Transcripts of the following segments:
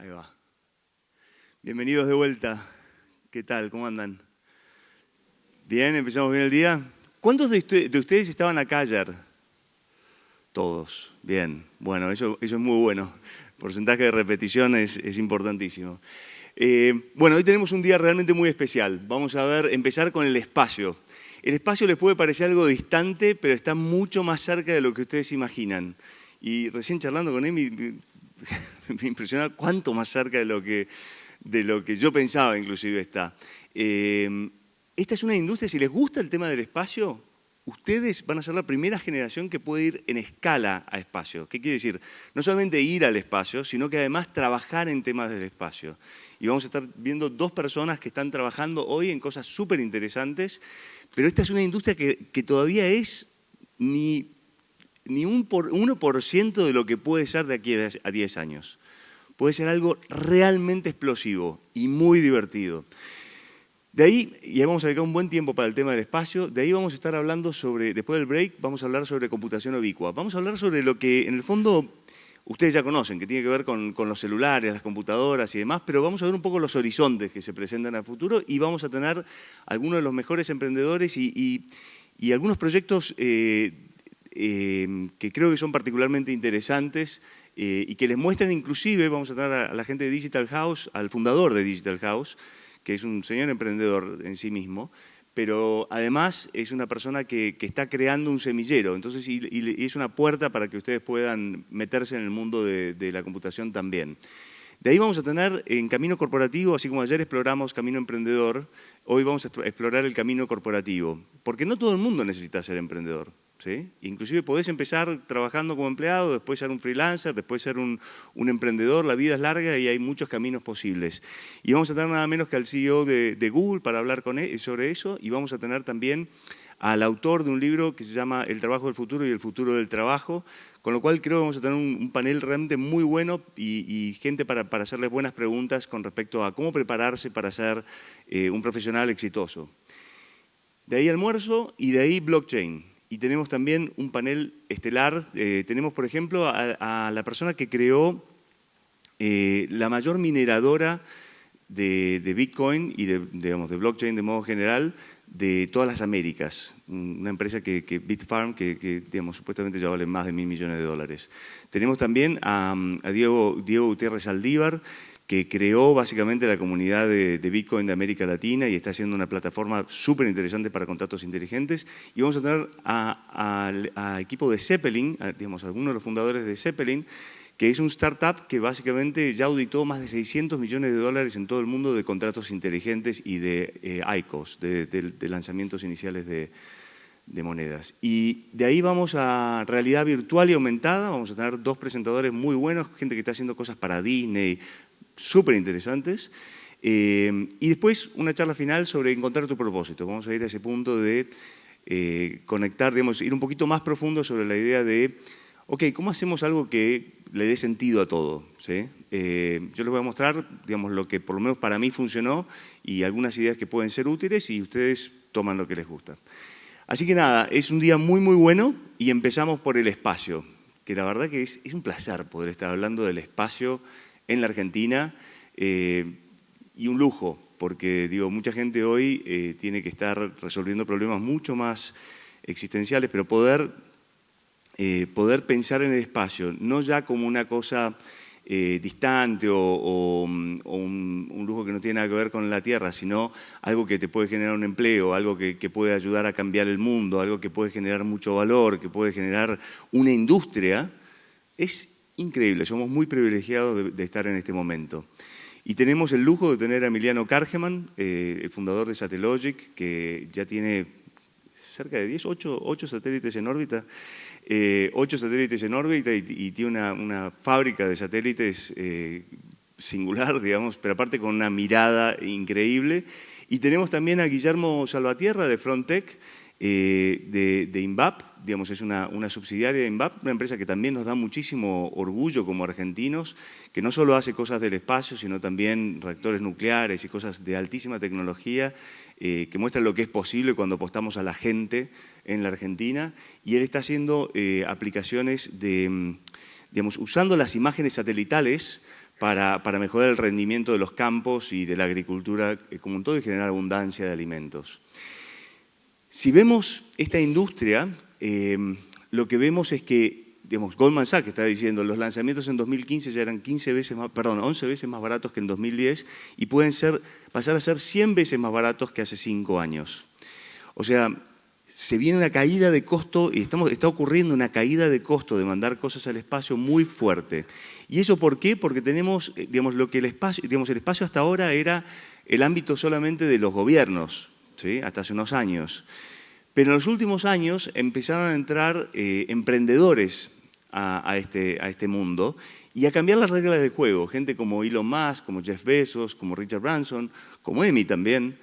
Ahí va. Bienvenidos de vuelta. ¿Qué tal? ¿Cómo andan? ¿Bien? ¿Empezamos bien el día? ¿Cuántos de ustedes estaban acá ayer? Todos. Bien. Bueno, eso es muy bueno. El porcentaje de repetición es importantísimo. Bueno, hoy tenemos un día realmente muy especial. Vamos a empezar con el espacio. El espacio les puede parecer algo distante, pero está mucho más cerca de lo que ustedes imaginan. Y recién charlando con Emi, me impresionaba cuánto más cerca de lo que yo pensaba inclusive está. Esta es una industria, si les gusta el tema del espacio, ustedes van a ser la primera generación que puede ir en escala a espacio. ¿Qué quiere decir? No solamente ir al espacio, sino que además trabajar en temas del espacio. Y vamos a estar viendo dos personas que están trabajando hoy en cosas súper interesantes, pero esta es una industria que todavía es ni 1% de lo que puede ser de aquí a 10 años. Puede ser algo realmente explosivo y muy divertido. De ahí, y vamos a dedicar un buen tiempo para el tema del espacio, de ahí vamos a estar hablando sobre, después del break, vamos a hablar sobre computación ubicua. Vamos a hablar sobre lo que en el fondo ustedes ya conocen, que tiene que ver con los celulares, las computadoras y demás, pero vamos a ver un poco los horizontes que se presentan a futuro y vamos a tener algunos de los mejores emprendedores y algunos proyectos que creo que son particularmente interesantes y que les muestran inclusive, vamos a tener a la gente de Digital House, al fundador de Digital House, que es un señor emprendedor en sí mismo, pero además es una persona que está creando un semillero, entonces y es una puerta para que ustedes puedan meterse en el mundo de la computación también. De ahí vamos a tener en Camino Corporativo, así como ayer exploramos Camino Emprendedor, hoy vamos a explorar el Camino Corporativo, porque no todo el mundo necesita ser emprendedor. ¿Sí? Inclusive podés empezar trabajando como empleado, después ser un freelancer, después ser un emprendedor, la vida es larga y hay muchos caminos posibles. Y vamos a tener nada menos que al CEO de Google para hablar sobre eso y vamos a tener también al autor de un libro que se llama El trabajo del futuro y el futuro del trabajo, con lo cual creo que vamos a tener un panel realmente muy bueno y gente para hacerles buenas preguntas con respecto a cómo prepararse para ser un profesional exitoso. De ahí almuerzo y de ahí blockchain. Y tenemos también un panel estelar. Tenemos, por ejemplo, a la persona que creó la mayor mineradora de Bitcoin y de blockchain de modo general de todas las Américas. Una empresa Bitfarm, que supuestamente ya vale más de $1.000 millones. Tenemos también a Diego Gutiérrez Aldívar, que creó básicamente la comunidad de Bitcoin de América Latina y está haciendo una plataforma súper interesante para contratos inteligentes. Y vamos a tener al equipo de Zeppelin, algunos de los fundadores de Zeppelin, que es un startup que básicamente ya auditó más de $600 millones en todo el mundo de contratos inteligentes y de ICOs, de lanzamientos iniciales de monedas. Y de ahí vamos a realidad virtual y aumentada. Vamos a tener dos presentadores muy buenos, gente que está haciendo cosas para Disney, súper interesantes. Y después una charla final sobre encontrar tu propósito. Vamos a ir a ese punto de conectar, ir un poquito más profundo sobre la idea de, ok, ¿cómo hacemos algo que le dé sentido a todo? ¿Sí? Yo les voy a mostrar, lo que por lo menos para mí funcionó y algunas ideas que pueden ser útiles y ustedes toman lo que les gusta. Así que nada, es un día muy, muy bueno y empezamos por el espacio, que la verdad que es un placer poder estar hablando del espacio en la Argentina y un lujo, porque mucha gente hoy tiene que estar resolviendo problemas mucho más existenciales, pero poder pensar en el espacio, no ya como una cosa distante o un lujo que no tiene nada que ver con la Tierra, sino algo que te puede generar un empleo, algo que puede ayudar a cambiar el mundo, algo que puede generar mucho valor, que puede generar una industria, es increíble, somos muy privilegiados de estar en este momento. Y tenemos el lujo de tener a Emiliano Kargeman, el fundador de Satellogic, que ya tiene cerca de 8 satélites en órbita, 8 satélites en órbita y tiene una fábrica de satélites singular, pero aparte con una mirada increíble. Y tenemos también a Guillermo Salvatierra de Frontech, de INVAP, es una subsidiaria de INVAP, una empresa que también nos da muchísimo orgullo como argentinos, que no solo hace cosas del espacio, sino también reactores nucleares y cosas de altísima tecnología, que muestran lo que es posible cuando apostamos a la gente en la Argentina. Y él está haciendo aplicaciones usando las imágenes satelitales para mejorar el rendimiento de los campos y de la agricultura como un todo y generar abundancia de alimentos. Si vemos esta industria, lo que vemos es que, digamos, Goldman Sachs está diciendo los lanzamientos en 2015 ya eran 11 veces más baratos que en 2010 y pueden pasar a ser 100 veces más baratos que hace 5 años. O sea, se viene una caída de costo y está ocurriendo una caída de costo de mandar cosas al espacio muy fuerte. ¿Y eso por qué? Porque tenemos, digamos, el espacio hasta ahora era el ámbito solamente de los gobiernos, ¿sí? Hasta hace unos años. Pero en los últimos años empezaron a entrar emprendedores a este mundo y a cambiar las reglas del juego. Gente como Elon Musk, como Jeff Bezos, como Richard Branson, como Emi también,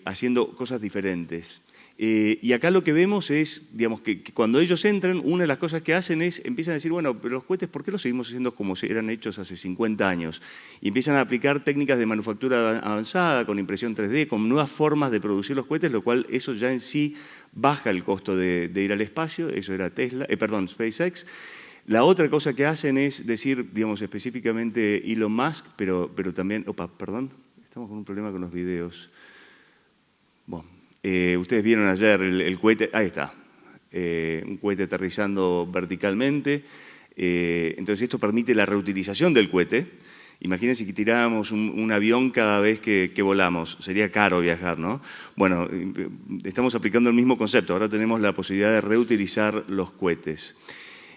haciendo cosas diferentes. Y acá lo que vemos es, digamos, que cuando ellos entran, una de las cosas que hacen es, empiezan a decir, bueno, pero los cohetes, ¿por qué los seguimos haciendo como eran hechos hace 50 años? Y empiezan a aplicar técnicas de manufactura avanzada, con impresión 3D, con nuevas formas de producir los cohetes, lo cual eso ya en sí baja el costo de ir al espacio, eso era SpaceX. La otra cosa que hacen es decir, digamos, específicamente Elon Musk, pero también, estamos con un problema con los videos. Bueno. Ustedes vieron ayer el cohete, ahí está, un cohete aterrizando verticalmente. Entonces esto permite la reutilización del cohete. Imagínense que tiráramos un avión cada vez que volamos, sería caro viajar, ¿no? Bueno, estamos aplicando el mismo concepto, ahora tenemos la posibilidad de reutilizar los cohetes.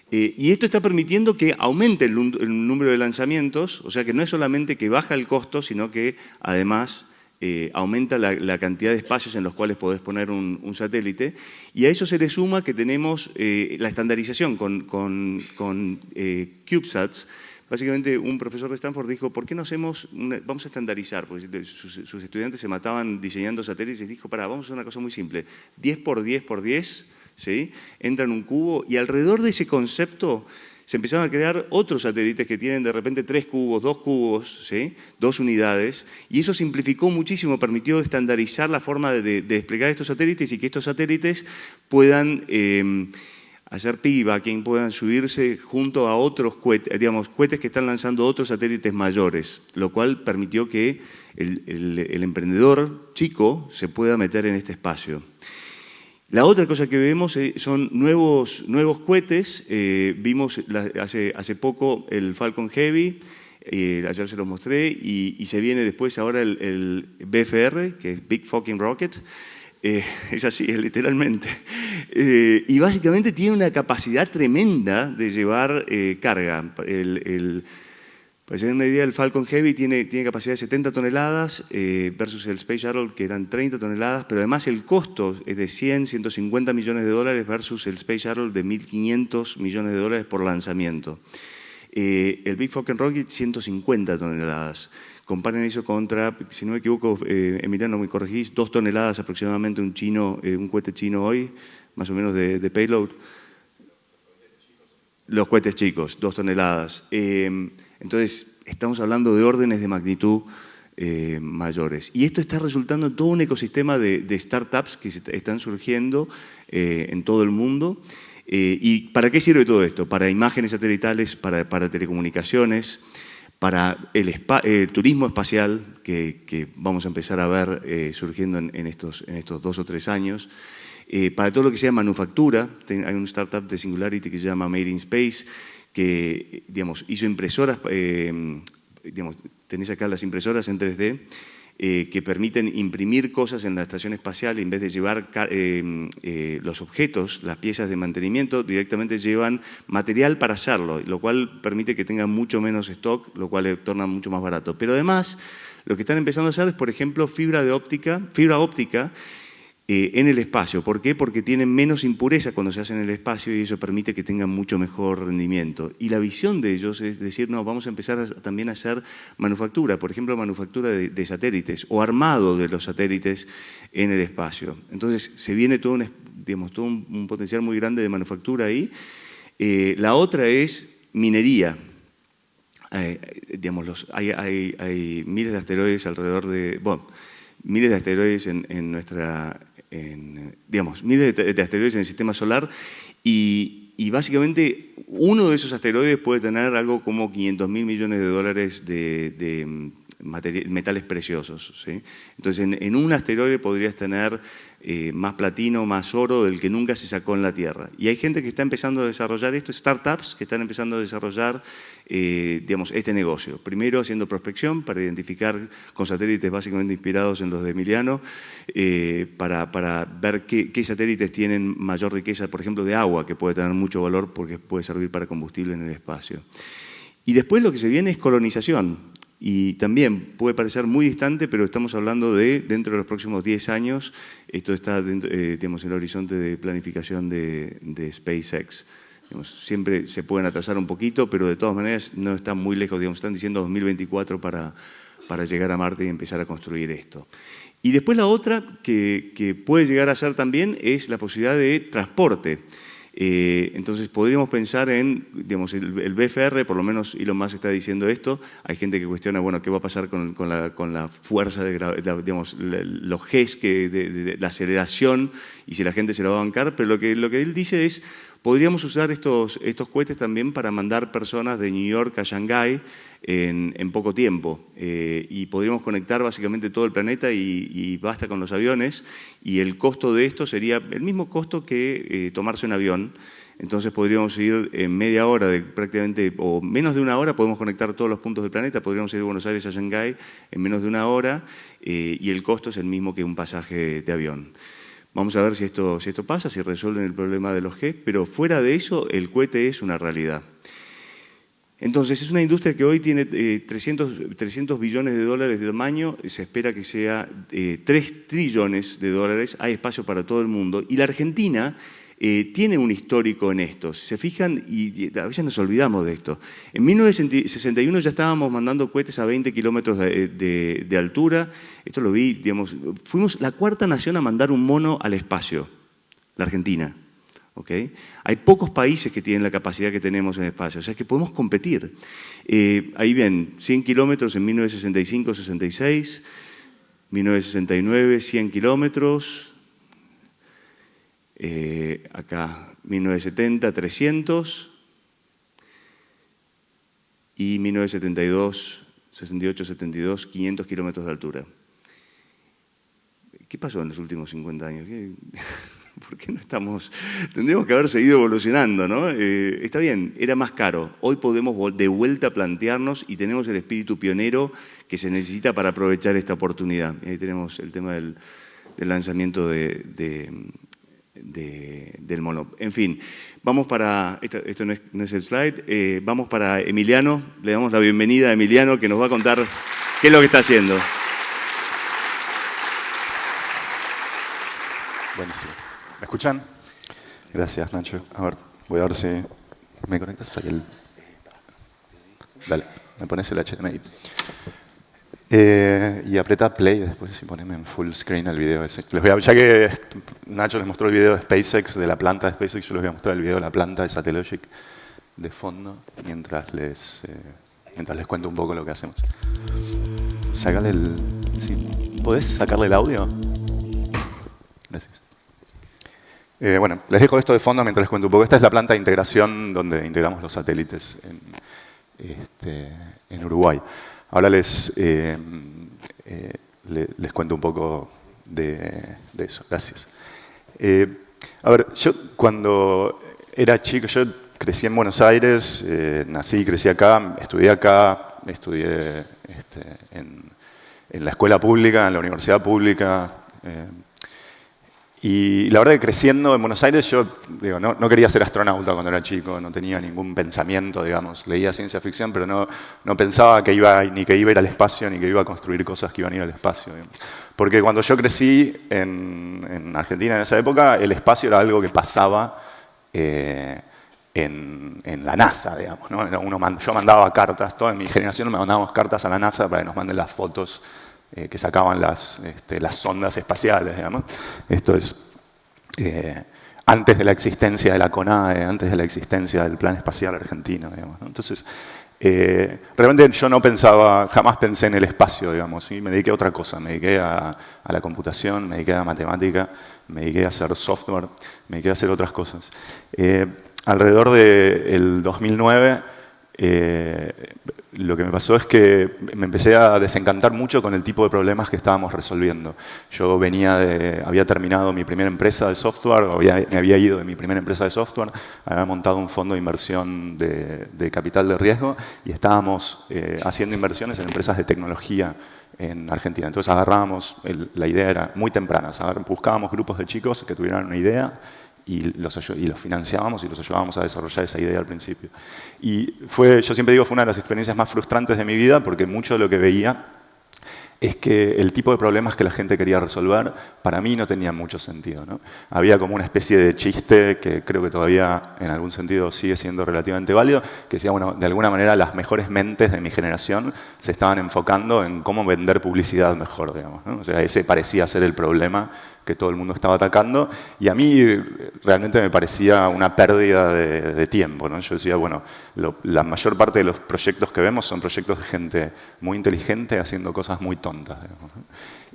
Y esto está permitiendo que aumente el número de lanzamientos, o sea que no es solamente que baja el costo, sino que además aumenta la cantidad de espacios en los cuales podés poner un satélite, y a eso se le suma que tenemos la estandarización con CubeSats. Básicamente un profesor de Stanford dijo, ¿por qué no vamos a estandarizar? Porque sus estudiantes se mataban diseñando satélites y dijo, vamos a hacer una cosa muy simple, 10 por 10 por 10, ¿sí? Entra en un cubo y alrededor de ese concepto se empezaron a crear otros satélites que tienen de repente 3 cubos, 2 cubos, ¿sí? 2 unidades, y eso simplificó muchísimo, permitió estandarizar la forma de desplegar estos satélites y que estos satélites puedan hacer piggybacking, puedan subirse junto a otros cohetes, digamos, cohetes que están lanzando otros satélites mayores, lo cual permitió que el emprendedor chico se pueda meter en este espacio. La otra cosa que vemos son nuevos cohetes. Vimos hace poco el Falcon Heavy, ayer se los mostré, y se viene después ahora el BFR, que es Big Fucking Rocket. Es así, literalmente. Y básicamente tiene una capacidad tremenda de llevar carga. Para tener una idea, el Falcon Heavy tiene capacidad de 70 toneladas versus el Space Shuttle que eran 30 toneladas, pero además el costo es de 150 millones de dólares versus el Space Shuttle de 1.500 millones de dólares por lanzamiento. El Big Fucking Rocket, 150 toneladas. Comparen eso contra, si no me equivoco, Emiliano, me corregís, 2 toneladas aproximadamente un cohete chino hoy, más o menos de payload. Los cohetes chicos, 2 toneladas. Entonces, estamos hablando de órdenes de magnitud mayores. Y esto está resultando en todo un ecosistema de startups que están surgiendo en todo el mundo. ¿Y para qué sirve todo esto? Para imágenes satelitales, para telecomunicaciones, para el turismo espacial que vamos a empezar a ver surgiendo en estos 2 o 3 años. Para todo lo que sea manufactura, hay un startup de Singularity que se llama Made in Space, que hizo impresoras, tenés acá las impresoras en 3D, que permiten imprimir cosas en la estación espacial y en vez de llevar los objetos, las piezas de mantenimiento, directamente llevan material para hacerlo, lo cual permite que tengan mucho menos stock, lo cual le torna mucho más barato. Pero además, lo que están empezando a hacer es, por ejemplo, fibra óptica en el espacio. ¿Por qué? Porque tienen menos impureza cuando se hacen en el espacio y eso permite que tengan mucho mejor rendimiento. Y la visión de ellos es decir, no, vamos a empezar también a hacer manufactura, por ejemplo, manufactura de satélites o armado de los satélites en el espacio. Entonces, se viene todo un potencial muy grande de manufactura ahí. La otra es minería. Hay miles de asteroides alrededor de... miles de asteroides miles de asteroides en el sistema solar y y básicamente uno de esos asteroides puede tener algo como 500.000 millones de dólares de metales preciosos, ¿sí? Entonces, en un asteroide podrías tener más platino, más oro del que nunca se sacó en la Tierra. Y hay gente que está empezando a desarrollar esto, startups que están empezando a desarrollar digamos, este negocio. Primero haciendo prospección para identificar con satélites básicamente inspirados en los de Emiliano, para ver qué satélites tienen mayor riqueza, por ejemplo, de agua, que puede tener mucho valor porque puede servir para combustible en el espacio. Y después lo que se viene es colonización. Y también puede parecer muy distante, pero estamos hablando de dentro de los próximos 10 años, esto está dentro, digamos, en el horizonte de planificación de SpaceX. Digamos, siempre se pueden atrasar un poquito, pero de todas maneras no están muy lejos, digamos, están diciendo 2024 para llegar a Marte y empezar a construir esto. Y después la otra que puede llegar a ser también es la posibilidad de transporte. Entonces podríamos pensar en, digamos, el BFR, por lo menos Elon Musk está diciendo esto. Hay gente que cuestiona, bueno, qué va a pasar con la fuerza de gravedad, digamos, los Gs, de la aceleración, y si la gente se la va a bancar, pero lo que él dice es, podríamos usar estos cohetes también para mandar personas de New York a Shanghái en poco tiempo, y podríamos conectar básicamente todo el planeta y basta con los aviones, y el costo de esto sería el mismo costo que tomarse un avión. Entonces podríamos ir en media hora, prácticamente, o menos de una hora, podemos conectar todos los puntos del planeta, podríamos ir de Buenos Aires a Shanghái en menos de una hora, y el costo es el mismo que un pasaje de avión. Vamos a ver si esto pasa, si resuelven el problema de los G, pero fuera de eso, el cohete es una realidad. Entonces, es una industria que hoy tiene 300 billones de dólares de tamaño, se espera que sea 3 trillones de dólares, hay espacio para todo el mundo, y la Argentina tiene un histórico en esto. Si se fijan, y a veces nos olvidamos de esto, en 1961 ya estábamos mandando cohetes a 20 kilómetros de altura. Esto lo vi, digamos, fuimos la 4ª nación a mandar un mono al espacio, la Argentina. ¿Okay? Hay pocos países que tienen la capacidad que tenemos en el espacio, o sea que podemos competir. Ahí ven, 100 kilómetros en 1965-66, 1969, 100 kilómetros. Acá 1970, 300, y 1972, 68, 72, 500 kilómetros de altura. ¿Qué pasó en los últimos 50 años? ¿Por qué no estamos? Tendríamos que haber seguido evolucionando, ¿no? Está bien, era más caro. Hoy podemos de vuelta plantearnos y tenemos el espíritu pionero que se necesita para aprovechar esta oportunidad. Ahí tenemos el tema del lanzamiento del mono. En fin, vamos para, esto no es el slide, vamos para Emiliano, le damos la bienvenida a Emiliano que nos va a contar qué es lo que está haciendo. Buenísimo. ¿Me escuchan? Gracias, Nacho. A ver, voy a ver si me conectas. Dale, me pones el HDMI. Y aprieta play después y poneme en full screen el video ese. Ya que Nacho les mostró el video de SpaceX, de la planta de SpaceX, yo les voy a mostrar el video de la planta de Satellogic de fondo mientras les cuento un poco lo que hacemos. Sácale el... ¿Sí? ¿Podés sacarle el audio? Gracias. Bueno, les dejo esto de fondo mientras les cuento un poco. Esta es la planta de integración donde integramos los satélites en Uruguay. Ahora les cuento un poco de eso. Gracias. A ver, yo cuando era chico, yo crecí en Buenos Aires, nací y crecí acá, estudié en la escuela pública, en la universidad pública. Y la verdad que creciendo en Buenos Aires yo digo, no quería ser astronauta cuando era chico, no tenía ningún pensamiento, digamos. Leía ciencia ficción, pero no pensaba ni que iba a ir al espacio, ni que iba a construir cosas que iban a ir al espacio. Digamos. Porque cuando yo crecí en Argentina en esa época, el espacio era algo que pasaba en la NASA, digamos, ¿no? Yo mandaba cartas, toda mi generación mandábamos cartas a la NASA para que nos manden las fotos que sacaban las sondas espaciales, digamos. Esto es antes de la existencia de la CONAE, antes de la existencia del Plan Espacial Argentino, digamos, ¿no? Entonces, realmente yo jamás pensé en el espacio, digamos, y me dediqué a otra cosa, me dediqué a la computación, me dediqué a la matemática, me dediqué a hacer software, me dediqué a hacer otras cosas. alrededor del 2009, lo que me pasó es que me empecé a desencantar mucho con el tipo de problemas que estábamos resolviendo. Yo había terminado mi primera empresa de software, me había ido de mi primera empresa de software, había montado un fondo de inversión de capital de riesgo y estábamos haciendo inversiones en empresas de tecnología en Argentina. Entonces agarrábamos, la idea era muy temprana, buscábamos grupos de chicos que tuvieran una idea y los financiábamos y los ayudábamos a desarrollar esa idea al principio. Y yo siempre digo, fue una de las experiencias más frustrantes de mi vida porque mucho de lo que veía es que el tipo de problemas que la gente quería resolver para mí no tenía mucho sentido, ¿no? Había como una especie de chiste que creo que todavía en algún sentido sigue siendo relativamente válido, que decía, bueno, de alguna manera las mejores mentes de mi generación se estaban enfocando en cómo vender publicidad mejor, digamos, ¿no? O sea, ese parecía ser el problema que todo el mundo estaba atacando y a mí realmente me parecía una pérdida de tiempo, ¿no? Yo decía, bueno, la mayor parte de los proyectos que vemos son proyectos de gente muy inteligente haciendo cosas muy tontas, digamos, ¿no?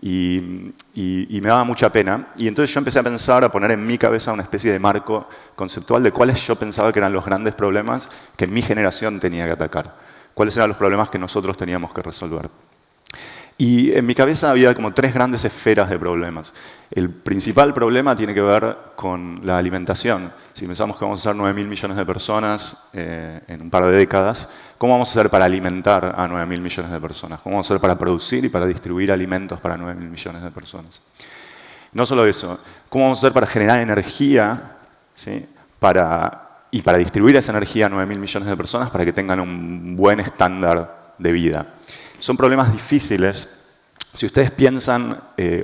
Y me daba mucha pena. Y entonces yo empecé a pensar, a poner en mi cabeza una especie de marco conceptual de cuáles yo pensaba que eran los grandes problemas que mi generación tenía que atacar. Cuáles eran los problemas que nosotros teníamos que resolver. Y en mi cabeza había como 3 grandes esferas de problemas. El principal problema tiene que ver con la alimentación. Si pensamos que vamos a ser 9.000 millones de personas en un par de décadas, ¿cómo vamos a hacer para alimentar a 9.000 millones de personas? ¿Cómo vamos a hacer para producir y para distribuir alimentos para 9.000 millones de personas? No solo eso, ¿cómo vamos a hacer para generar energía, ¿sí? y para distribuir esa energía a 9.000 millones de personas para que tengan un buen estándar de vida? Son problemas difíciles. Si ustedes piensan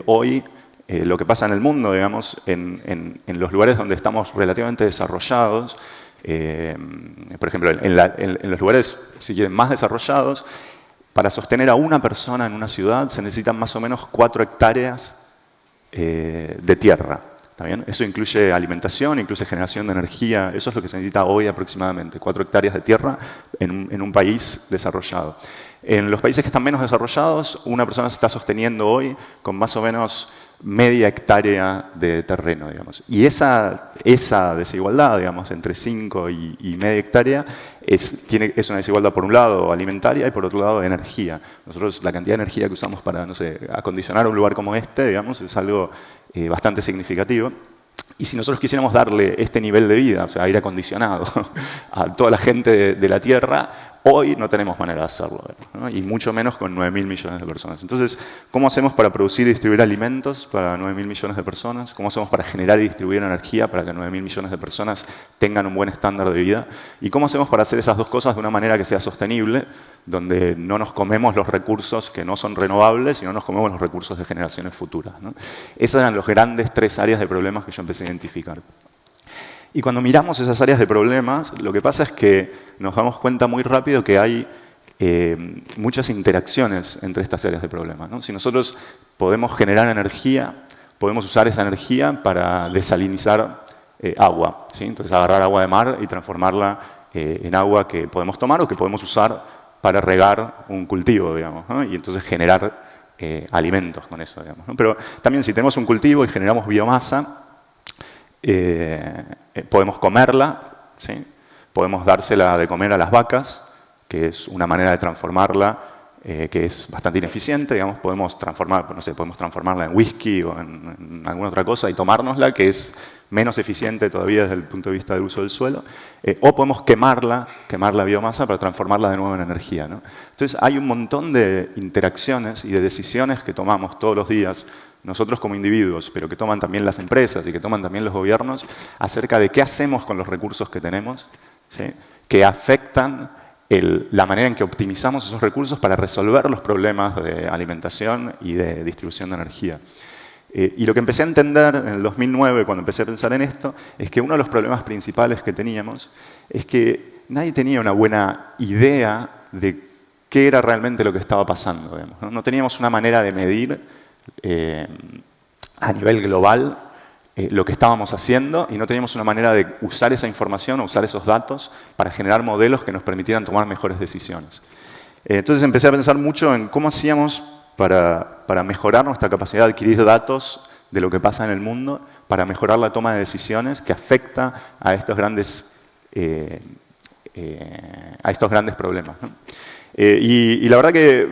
hoy lo que pasa en el mundo, digamos, en los lugares donde estamos relativamente desarrollados, por ejemplo, en los lugares, si quieren, más desarrollados, para sostener a una persona en una ciudad se necesitan más o menos 4 hectáreas de tierra. ¿Está bien? Eso incluye alimentación, incluye generación de energía, eso es lo que se necesita hoy aproximadamente, 4 hectáreas de tierra en un país desarrollado. En los países que están menos desarrollados, una persona se está sosteniendo hoy con más o menos media hectárea de terreno, digamos. Y esa desigualdad, digamos, entre 5 y media hectárea es una desigualdad, por un lado, alimentaria y por otro lado, de energía. Nosotros, la cantidad de energía que usamos para, no sé, acondicionar un lugar como este, digamos, es algo bastante significativo. Y si nosotros quisiéramos darle este nivel de vida, o sea, aire acondicionado, a toda la gente de la Tierra, hoy no tenemos manera de hacerlo, ¿no? Y mucho menos con 9.000 millones de personas. Entonces, ¿cómo hacemos para producir y distribuir alimentos para 9.000 millones de personas? ¿Cómo hacemos para generar y distribuir energía para que 9.000 millones de personas tengan un buen estándar de vida? ¿Y cómo hacemos para hacer esas dos cosas de una manera que sea sostenible, donde no nos comemos los recursos que no son renovables y no nos comemos los recursos de generaciones futuras, ¿no? Esas eran los grandes 3 áreas de problemas que yo empecé a identificar. Y cuando miramos esas áreas de problemas, lo que pasa es que nos damos cuenta muy rápido que hay muchas interacciones entre estas áreas de problemas, ¿no? Si nosotros podemos generar energía, podemos usar esa energía para desalinizar agua, ¿sí? Entonces agarrar agua de mar y transformarla en agua que podemos tomar o que podemos usar para regar un cultivo, digamos, ¿no? Y entonces generar alimentos con eso, digamos, ¿no? Pero también si tenemos un cultivo y generamos biomasa, podemos comerla, ¿sí? Podemos dársela de comer a las vacas, que es una manera de transformarla que es bastante ineficiente, digamos, podemos transformarla en whisky o en alguna otra cosa y tomárnosla, que es menos eficiente todavía desde el punto de vista del uso del suelo, o podemos quemar la biomasa para transformarla de nuevo en energía, ¿no? Entonces hay un montón de interacciones y de decisiones que tomamos todos los días nosotros como individuos, pero que toman también las empresas y que toman también los gobiernos, acerca de qué hacemos con los recursos que tenemos, ¿sí? Que afectan la manera en que optimizamos esos recursos para resolver los problemas de alimentación y de distribución de energía. Y lo que empecé a entender en el 2009, cuando empecé a pensar en esto, es que uno de los problemas principales que teníamos es que nadie tenía una buena idea de qué era realmente lo que estaba pasando, digamos, ¿no? No teníamos una manera de medir a nivel global lo que estábamos haciendo y no teníamos una manera de usar esa información o usar esos datos para generar modelos que nos permitieran tomar mejores decisiones. Entonces empecé a pensar mucho en cómo hacíamos para mejorar nuestra capacidad de adquirir datos de lo que pasa en el mundo, para mejorar la toma de decisiones que afecta a estos grandes a estos grandes problemas, ¿no? Y la verdad que,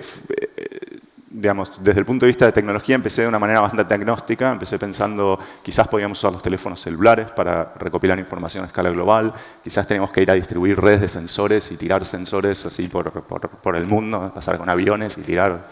digamos, desde el punto de vista de tecnología empecé de una manera bastante agnóstica, empecé pensando quizás podíamos usar los teléfonos celulares para recopilar información a escala global, quizás tenemos que ir a distribuir redes de sensores y tirar sensores así por el mundo, pasar con aviones y tirar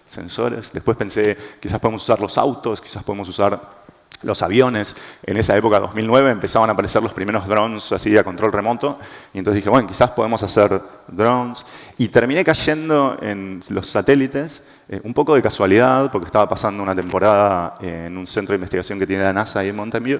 sensores. Después pensé, quizás podemos usar los autos, quizás podemos usar los aviones. En esa época, 2009, empezaban a aparecer los primeros drones así a control remoto. Y entonces dije, bueno, quizás podemos hacer drones. Y terminé cayendo en los satélites, un poco de casualidad, porque estaba pasando una temporada en un centro de investigación que tiene la NASA ahí en Mountain View.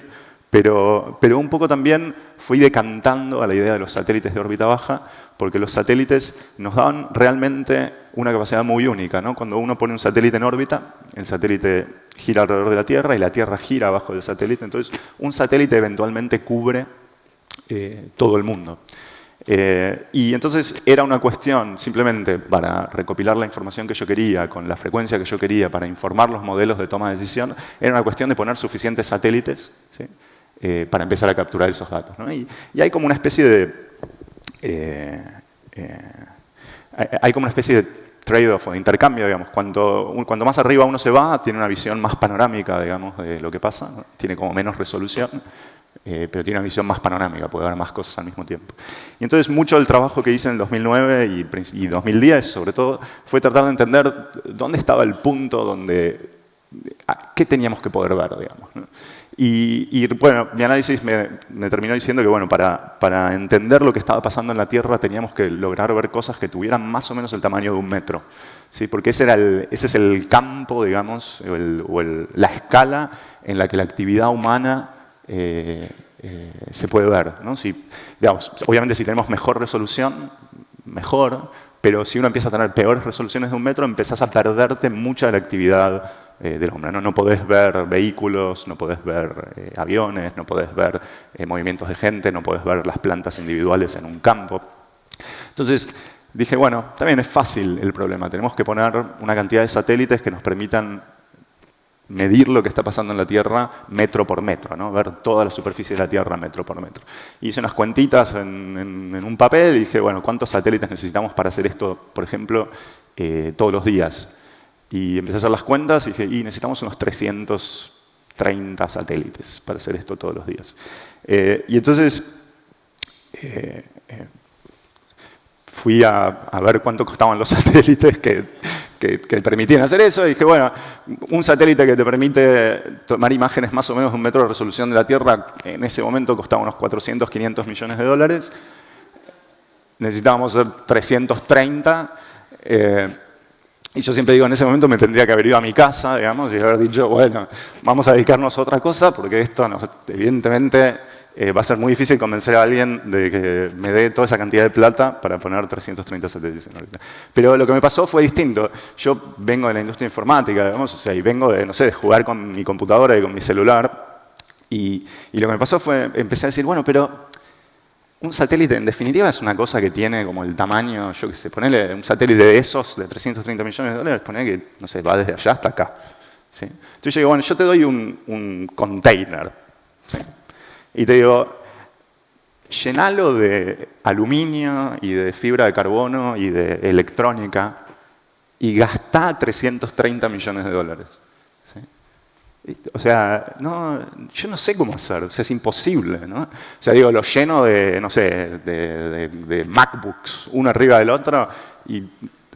Pero un poco también fui decantando a la idea de los satélites de órbita baja, porque los satélites nos daban realmente una capacidad muy única, ¿no? Cuando uno pone un satélite en órbita, el satélite gira alrededor de la Tierra y la Tierra gira abajo del satélite. Entonces, un satélite eventualmente cubre todo el mundo. Y entonces era una cuestión simplemente para recopilar la información que yo quería, con la frecuencia que yo quería, para informar los modelos de toma de decisión, era una cuestión de poner suficientes satélites, ¿sí? Para empezar a capturar esos datos, ¿no? Y hay como una especie de trade-off o de intercambio, digamos. Cuanto más arriba uno se va, tiene una visión más panorámica, digamos, de lo que pasa, ¿no? Tiene como menos resolución, pero tiene una visión más panorámica, puede ver más cosas al mismo tiempo. Y entonces mucho del trabajo que hice en 2009 y 2010, sobre todo, fue tratar de entender dónde estaba el punto donde, qué teníamos que poder ver, digamos, ¿no? Y bueno, mi análisis me terminó diciendo que bueno, para entender lo que estaba pasando en la Tierra teníamos que lograr ver cosas que tuvieran más o menos el tamaño de un metro, ¿sí? Porque ese es el campo, digamos, la escala en la que la actividad humana se puede ver, ¿no? Digamos, obviamente si tenemos mejor resolución, mejor, pero si uno empieza a tener peores resoluciones de un metro, empezás a perderte mucha de la actividad del hombre, ¿no? No podés ver vehículos, no podés ver aviones, no podés ver movimientos de gente, no podés ver las plantas individuales en un campo. Entonces dije, bueno, también es fácil el problema. Tenemos que poner una cantidad de satélites que nos permitan medir lo que está pasando en la Tierra metro por metro, ¿no? Ver toda la superficie de la Tierra metro por metro. Hice unas cuentitas en un papel y dije, bueno, ¿cuántos satélites necesitamos para hacer esto, por ejemplo, todos los días? Y empecé a hacer las cuentas y dije, necesitamos unos 330 satélites para hacer esto todos los días. Y entonces fui a ver cuánto costaban los satélites que permitían hacer eso. Y dije, bueno, un satélite que te permite tomar imágenes más o menos de 1 metro de resolución de la Tierra, en ese momento costaba unos 400, 500 millones de dólares. Necesitábamos hacer 330. Y yo siempre digo, en ese momento me tendría que haber ido a mi casa, digamos, y haber dicho, bueno, vamos a dedicarnos a otra cosa, porque esto, evidentemente, va a ser muy difícil convencer a alguien de que me dé toda esa cantidad de plata para poner 330 satélites en órbita. Pero lo que me pasó fue distinto. Yo vengo de la industria informática, digamos, o sea, y vengo de, no sé, de jugar con mi computadora y con mi celular. Y lo que me pasó fue, empecé a decir, bueno, pero un satélite, en definitiva, es una cosa que tiene como el tamaño, yo qué sé, ponele un satélite de esos, de 330 millones de dólares, ponele que, no sé, va desde allá hasta acá, ¿sí? Entonces yo digo, bueno, yo te doy un container, ¿sí? Y te digo, llenalo de aluminio y de fibra de carbono y de electrónica y gastá 330 millones de dólares. O sea, yo no sé cómo hacer, o sea, es imposible, ¿no? O sea, digo, lo lleno de, no sé, de MacBooks, uno arriba del otro, y,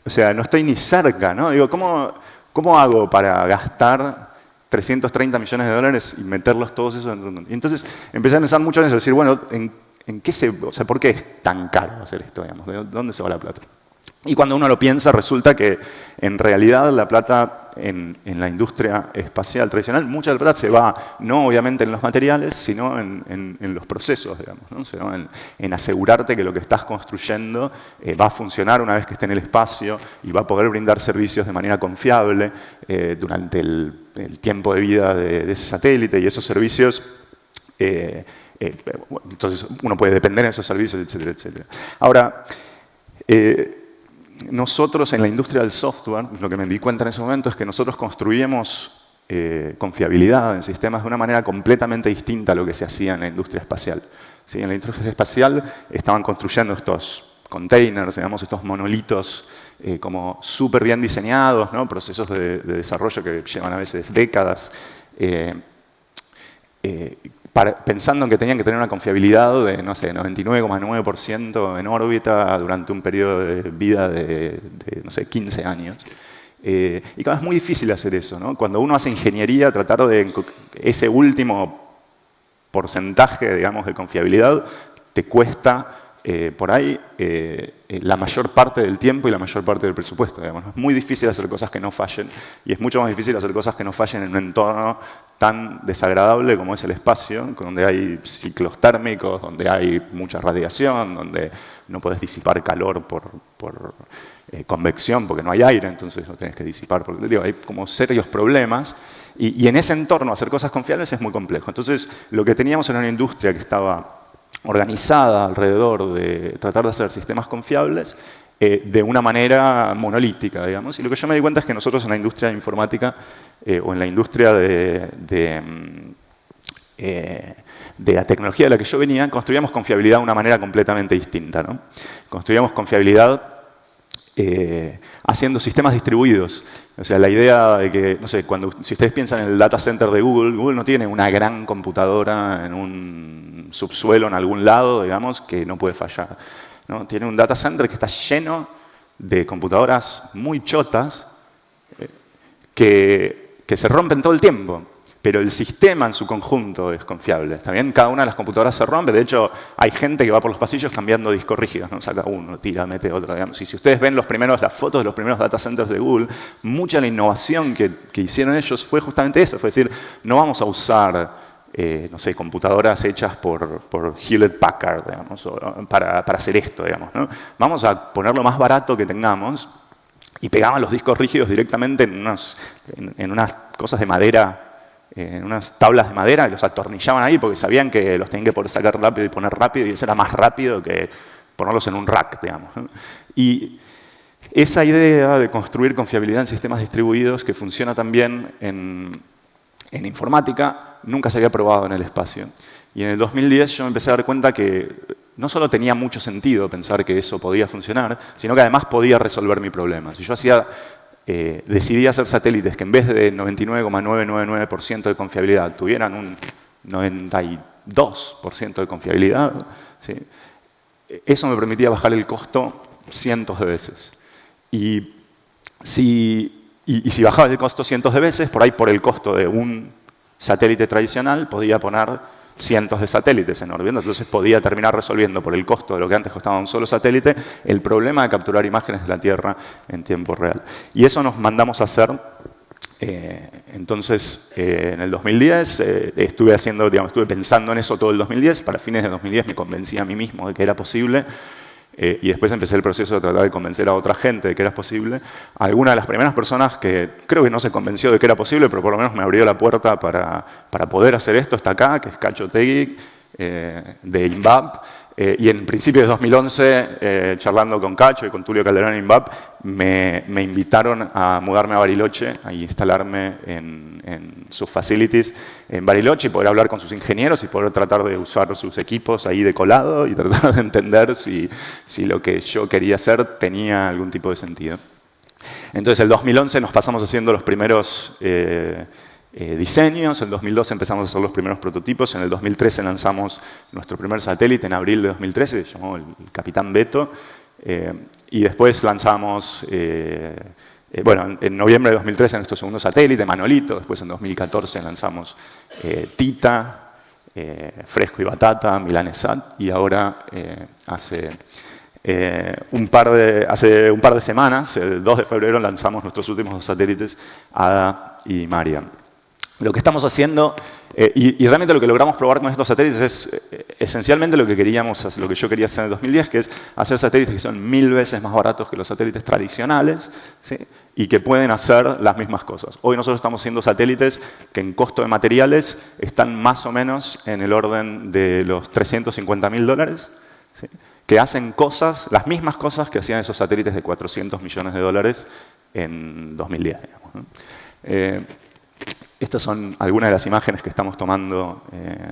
o sea, no estoy ni cerca, ¿no? Digo, ¿cómo hago para gastar 330 millones de dólares y meterlos todos esos? Y entonces empecé a pensar mucho en eso, decir, bueno, ¿en qué o sea, ¿por qué es tan caro hacer esto, digamos? ¿De dónde se va la plata? Y cuando uno lo piensa, resulta que en realidad la plata en la industria espacial tradicional, mucha de la plata se va no obviamente en los materiales, sino en los procesos, digamos, ¿no? O sea, en asegurarte que lo que estás construyendo va a funcionar una vez que esté en el espacio y va a poder brindar servicios de manera confiable durante el tiempo de vida de ese satélite, y esos servicios, entonces uno puede depender de esos servicios, etcétera, etcétera. Ahora, nosotros en la industria del software, lo que me di cuenta en ese momento es que nosotros construíamos confiabilidad en sistemas de una manera completamente distinta a lo que se hacía en la industria espacial. ¿sí? En la industria espacial estaban construyendo estos containers, digamos, estos monolitos como súper bien diseñados, ¿no? Procesos de desarrollo que llevan a veces décadas, pensando en que tenían que tener una confiabilidad de, no sé, 99,9% en órbita durante un periodo de vida de no sé, 15 años. Y cada vez es muy difícil hacer eso, ¿no? Cuando uno hace ingeniería, tratar de ese último porcentaje, digamos, de confiabilidad, te cuesta por ahí la mayor parte del tiempo y la mayor parte del presupuesto. Digamos. Es muy difícil hacer cosas que no fallen y es mucho más difícil hacer cosas que no fallen en un entorno tan desagradable como es el espacio, donde hay ciclos térmicos, donde hay mucha radiación, donde no podés disipar calor por convección porque no hay aire, entonces no tenés que disipar. Porque, digo, hay como serios problemas y en ese entorno hacer cosas confiables es muy complejo. Entonces, lo que teníamos era una industria que estaba organizada alrededor de tratar de hacer sistemas confiables de una manera monolítica, digamos. Y lo que yo me di cuenta es que nosotros en la industria de informática o en la industria de la tecnología de la que yo venía, construíamos confiabilidad de una manera completamente distinta, ¿no? Construíamos confiabilidad haciendo sistemas distribuidos. O sea, la idea de que, no sé, si ustedes piensan en el data center de Google, Google no tiene una gran computadora en un subsuelo en algún lado, digamos, que no puede fallar, ¿no? Tiene un data center que está lleno de computadoras muy chotas que se rompen todo el tiempo. Pero el sistema en su conjunto es confiable. También cada una de las computadoras se rompe. De hecho, hay gente que va por los pasillos cambiando discos rígidos, ¿no? Saca uno, tira, mete otro, digamos. Y si ustedes ven las fotos de los primeros data centers de Google, mucha de la innovación que hicieron ellos fue justamente eso. Fue decir, no vamos a usar, no sé, computadoras hechas por Hewlett Packard, digamos, para hacer esto, digamos, ¿no? Vamos a poner lo más barato que tengamos y pegaban los discos rígidos directamente en unas cosas de madera, en unas tablas de madera, y los atornillaban ahí porque sabían que los tenían que poder sacar rápido y poner rápido, y eso era más rápido que ponerlos en un rack, digamos, ¿no? Y esa idea de construir confiabilidad en sistemas distribuidos que funciona también en informática nunca se había probado en el espacio. Y en el 2010 yo me empecé a dar cuenta que no solo tenía mucho sentido pensar que eso podía funcionar, sino que además podía resolver mi problema. Si yo decidí hacer satélites que en vez de 99,999% de confiabilidad tuvieran un 92% de confiabilidad, ¿sí? Eso me permitía bajar el costo cientos de veces. Y si bajaba el costo cientos de veces, por ahí por el costo de un satélite tradicional podía poner cientos de satélites en órbita, entonces podía terminar resolviendo por el costo de lo que antes costaba un solo satélite el problema de capturar imágenes de la Tierra en tiempo real. Y eso nos mandamos a hacer. Entonces, en el 2010 estuve pensando en eso todo el 2010. Para fines de 2010 me convencí a mí mismo de que era posible. Y después empecé el proceso de tratar de convencer a otra gente de que era posible. Alguna de las primeras personas que creo que no se convenció de que era posible, pero por lo menos me abrió la puerta para poder hacer esto, está acá, que es Cacho Otegui, de INVAP. Y en principios de 2011, charlando con Cacho y con Tulio Calderón en INVAP, me invitaron a mudarme a Bariloche, a instalarme en sus facilities en Bariloche y poder hablar con sus ingenieros y poder tratar de usar sus equipos ahí de colado y tratar de entender si lo que yo quería hacer tenía algún tipo de sentido. Entonces, el 2011 nos pasamos haciendo los primeros diseños, en 2012 empezamos a hacer los primeros prototipos, en el 2013 lanzamos nuestro primer satélite en abril de 2013, se llamó el Capitán Beto, y después lanzamos, en noviembre de 2013 nuestro segundo satélite, Manolito, después en 2014 lanzamos Tita, Fresco y Batata, Milanesat, y ahora hace un par de semanas, el 2 de febrero, lanzamos nuestros últimos dos satélites, Ada y Maria. Lo que estamos haciendo, y realmente lo que logramos probar con estos satélites es esencialmente lo que yo quería hacer en el 2010, que es hacer satélites que son 1000 veces más baratos que los satélites tradicionales, ¿sí? Y que pueden hacer las mismas cosas. Hoy nosotros estamos haciendo satélites que en costo de materiales están más o menos en el orden de los $350.000, ¿sí? Que hacen las mismas cosas que hacían esos satélites de $400 millones en 2010. Digamos, ¿no? Estas son algunas de las imágenes que estamos tomando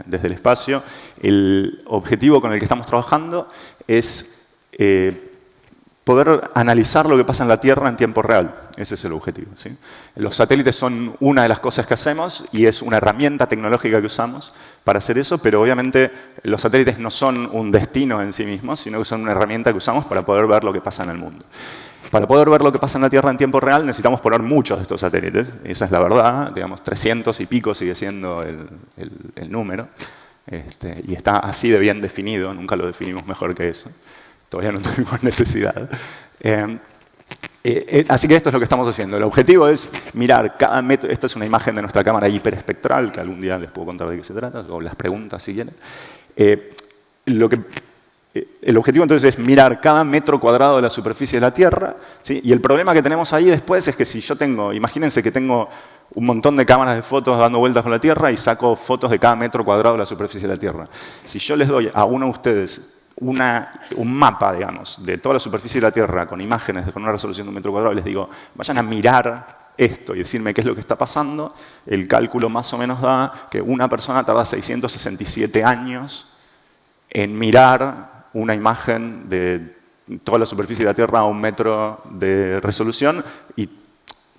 desde el espacio. El objetivo con el que estamos trabajando es poder analizar lo que pasa en la Tierra en tiempo real. Ese es el objetivo, ¿sí? Los satélites son una de las cosas que hacemos y es una herramienta tecnológica que usamos para hacer eso, pero obviamente los satélites no son un destino en sí mismos, sino que son una herramienta que usamos para poder ver lo que pasa en el mundo. Para poder ver lo que pasa en la Tierra en tiempo real necesitamos poner muchos de estos satélites. Esa es la verdad. Digamos, 300 y pico sigue siendo el número. Y está así de bien definido. Nunca lo definimos mejor que eso. Todavía no tuvimos necesidad. Así que esto es lo que estamos haciendo. El objetivo es mirar cada metro. Esta es una imagen de nuestra cámara hiperespectral, que algún día les puedo contar de qué se trata, o las preguntas si quieren. El objetivo entonces es mirar cada metro cuadrado de la superficie de la Tierra, ¿sí? Y el problema que tenemos ahí después es que si yo tengo, imagínense que tengo un montón de cámaras de fotos dando vueltas con la Tierra y saco fotos de cada metro cuadrado de la superficie de la Tierra. Si yo les doy a uno de ustedes un mapa, digamos, de toda la superficie de la Tierra con imágenes con una resolución de 1 metro cuadrado y les digo, vayan a mirar esto y decirme qué es lo que está pasando, el cálculo más o menos da que una persona tarda 667 años en mirar una imagen de toda la superficie de la Tierra a 1 metro de resolución y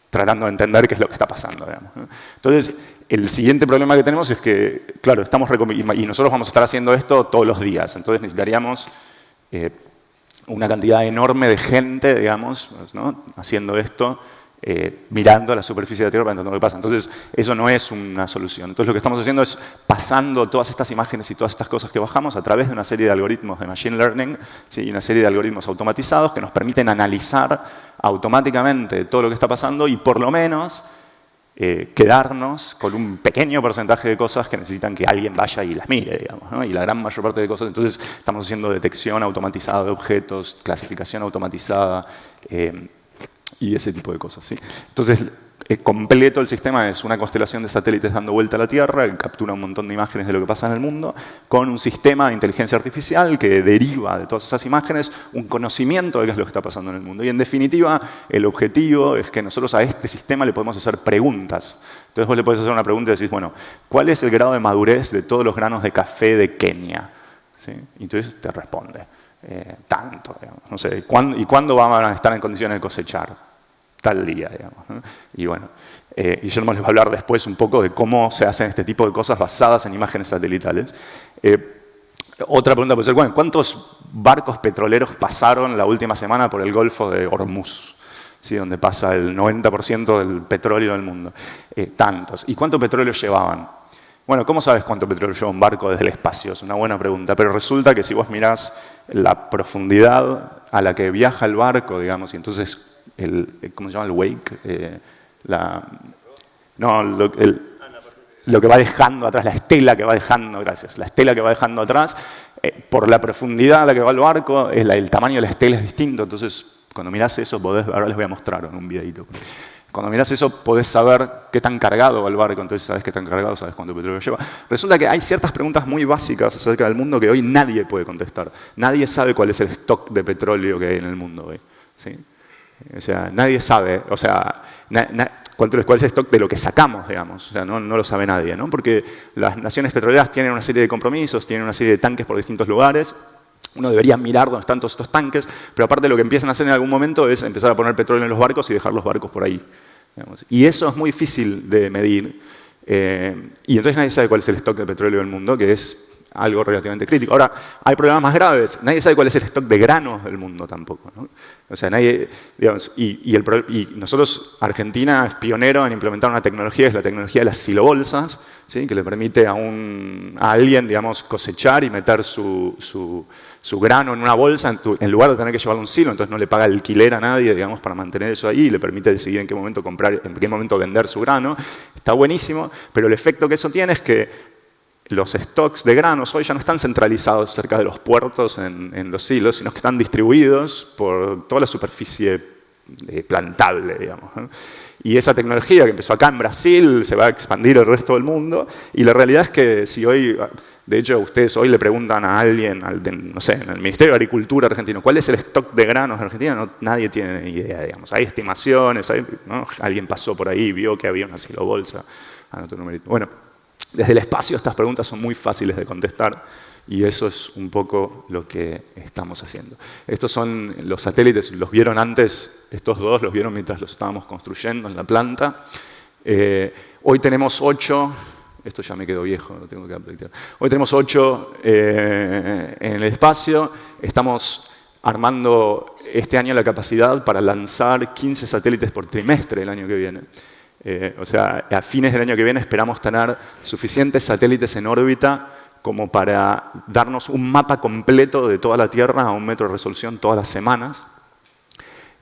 tratando de entender qué es lo que está pasando, digamos. Entonces, el siguiente problema que tenemos es que, claro, y nosotros vamos a estar haciendo esto todos los días, entonces necesitaríamos una cantidad enorme de gente, digamos, ¿no? Haciendo esto, mirando la superficie de la Tierra para entender lo que pasa. Entonces, eso no es una solución. Entonces, lo que estamos haciendo es pasando todas estas imágenes y todas estas cosas que bajamos a través de una serie de algoritmos de Machine Learning, ¿sí? Y una serie de algoritmos automatizados que nos permiten analizar automáticamente todo lo que está pasando y por lo menos quedarnos con un pequeño porcentaje de cosas que necesitan que alguien vaya y las mire, digamos, ¿no? Y la gran mayor parte de cosas. Entonces, estamos haciendo detección automatizada de objetos, clasificación automatizada, y ese tipo de cosas, ¿sí? Entonces, completo el sistema es una constelación de satélites dando vuelta a la Tierra, que captura un montón de imágenes de lo que pasa en el mundo, con un sistema de inteligencia artificial que deriva de todas esas imágenes un conocimiento de qué es lo que está pasando en el mundo. Y en definitiva, el objetivo es que nosotros a este sistema le podemos hacer preguntas. Entonces vos le podés hacer una pregunta y decís, bueno, ¿cuál es el grado de madurez de todos los granos de café de Kenia? ¿Sí? Y entonces te responde. Tanto, digamos, no sé, ¿y cuándo van a estar en condiciones de cosechar? Tal día, digamos, ¿no? Y bueno, Guillermo les va a hablar después un poco de cómo se hacen este tipo de cosas basadas en imágenes satelitales. Otra pregunta puede ser, bueno, ¿cuántos barcos petroleros pasaron la última semana por el Golfo de Hormuz? ¿Sí? Donde pasa el 90% del petróleo del mundo. Tantos. ¿Y cuánto petróleo llevaban? Bueno, ¿cómo sabes cuánto petróleo lleva un barco desde el espacio? Es una buena pregunta, pero resulta que si vos mirás la profundidad a la que viaja el barco, digamos, y entonces, ¿cómo se llama? El wake, lo que va dejando atrás, la estela que va dejando, gracias, la estela que va dejando atrás, por la profundidad a la que va el barco, el tamaño de la estela es distinto, entonces, cuando mirás eso, ahora les voy a mostrar en un videito. Cuando mirás eso, podés saber qué tan cargado va el barco, entonces sabes qué tan cargado, sabes cuánto petróleo lleva. Resulta que hay ciertas preguntas muy básicas acerca del mundo que hoy nadie puede contestar. Nadie sabe cuál es el stock de petróleo que hay en el mundo hoy, ¿sí? O sea, nadie sabe, o sea, cuál es el stock de lo que sacamos, digamos. O sea, no lo sabe nadie, ¿no? Porque las naciones petroleras tienen una serie de compromisos, tienen una serie de tanques por distintos lugares. Uno debería mirar dónde están todos estos tanques, pero aparte lo que empiezan a hacer en algún momento es empezar a poner petróleo en los barcos y dejar los barcos por ahí, digamos. Y eso es muy difícil de medir. Y entonces nadie sabe cuál es el stock de petróleo del mundo, que es algo relativamente crítico. Ahora, hay problemas más graves. Nadie sabe cuál es el stock de granos del mundo tampoco, ¿no? O sea, nadie, digamos, y nosotros, Argentina es pionero en implementar una tecnología, es la tecnología de las silobolsas, ¿sí? Que le permite a alguien, digamos, cosechar y meter su grano en una bolsa en lugar de tener que llevarlo a un silo, entonces no le paga alquiler a nadie, digamos, para mantener eso ahí y le permite decidir en qué momento comprar, en qué momento vender su grano. Está buenísimo, pero el efecto que eso tiene es que los stocks de granos hoy ya no están centralizados cerca de los puertos en los silos, sino que están distribuidos por toda la superficie plantable, digamos, ¿no? Y esa tecnología que empezó acá en Brasil se va a expandir al resto del mundo. Y la realidad es que si hoy, de hecho, ustedes hoy le preguntan a alguien, no sé, en el Ministerio de Agricultura argentino, ¿cuál es el stock de granos de Argentina? Nadie tiene ni idea, digamos. Hay estimaciones, ¿no? Alguien pasó por ahí, vio que había una silobolsa Anoto un numerito. Bueno, desde el espacio estas preguntas son muy fáciles de contestar y eso es un poco lo que estamos haciendo. Estos son los satélites, los vieron antes, estos dos los vieron mientras los estábamos construyendo en la planta. Hoy tenemos 8, esto ya me quedó viejo, lo tengo que updatear. Hoy tenemos 8 en el espacio, estamos armando este año la capacidad para lanzar 15 satélites por trimestre el año que viene. O sea, a fines del año que viene esperamos tener suficientes satélites en órbita como para darnos un mapa completo de toda la Tierra a 1 metro de resolución todas las semanas.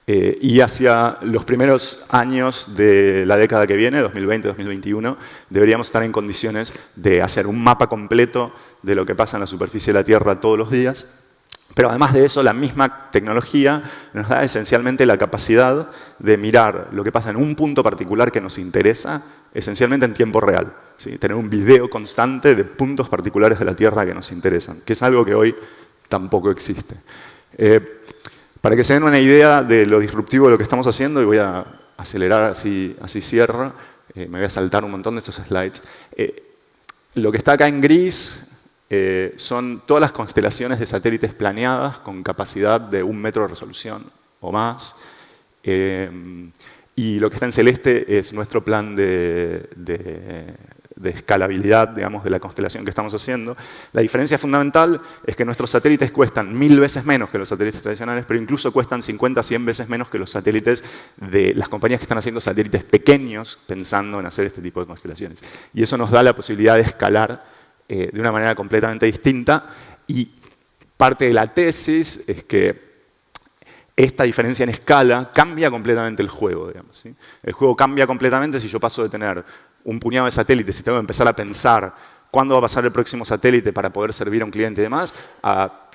Y hacia los primeros años de la década que viene, 2020-2021, deberíamos estar en condiciones de hacer un mapa completo de lo que pasa en la superficie de la Tierra todos los días. Pero además de eso, la misma tecnología nos da esencialmente la capacidad de mirar lo que pasa en un punto particular que nos interesa, esencialmente en tiempo real. ¿Sí? Tener un video constante de puntos particulares de la Tierra que nos interesan, que es algo que hoy tampoco existe. Para que se den una idea de lo disruptivo de lo que estamos haciendo, y voy a acelerar así cierro, me voy a saltar un montón de estos slides. Lo que está acá en gris son todas las constelaciones de satélites planeadas con capacidad de 1 metro de resolución o más. Y lo que está en celeste es nuestro plan de escalabilidad, digamos, de la constelación que estamos haciendo. La diferencia fundamental es que nuestros satélites cuestan 1000 veces menos que los satélites tradicionales, pero incluso cuestan 50, 100 veces menos que los satélites de las compañías que están haciendo satélites pequeños pensando en hacer este tipo de constelaciones. Y eso nos da la posibilidad de escalar de una manera completamente distinta. Y parte de la tesis es que esta diferencia en escala cambia completamente el juego, digamos, ¿sí? El juego cambia completamente si yo paso de tener un puñado de satélites y tengo que empezar a pensar cuándo va a pasar el próximo satélite para poder servir a un cliente y demás,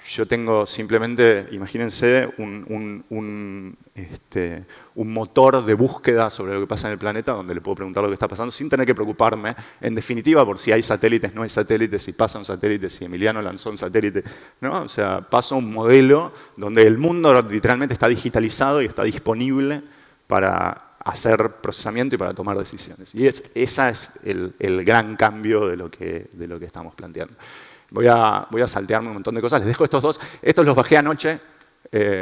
yo tengo simplemente, imagínense, un motor de búsqueda sobre lo que pasa en el planeta donde le puedo preguntar lo que está pasando sin tener que preocuparme, en definitiva, por si hay satélites, no hay satélites, si pasa un satélite, si Emiliano lanzó un satélite, ¿no? O sea, paso a un modelo donde el mundo literalmente está digitalizado y está disponible para hacer procesamiento y para tomar decisiones. Y ese es el gran cambio de lo que estamos planteando. Voy a saltearme un montón de cosas. Les dejo estos dos. Estos los bajé anoche,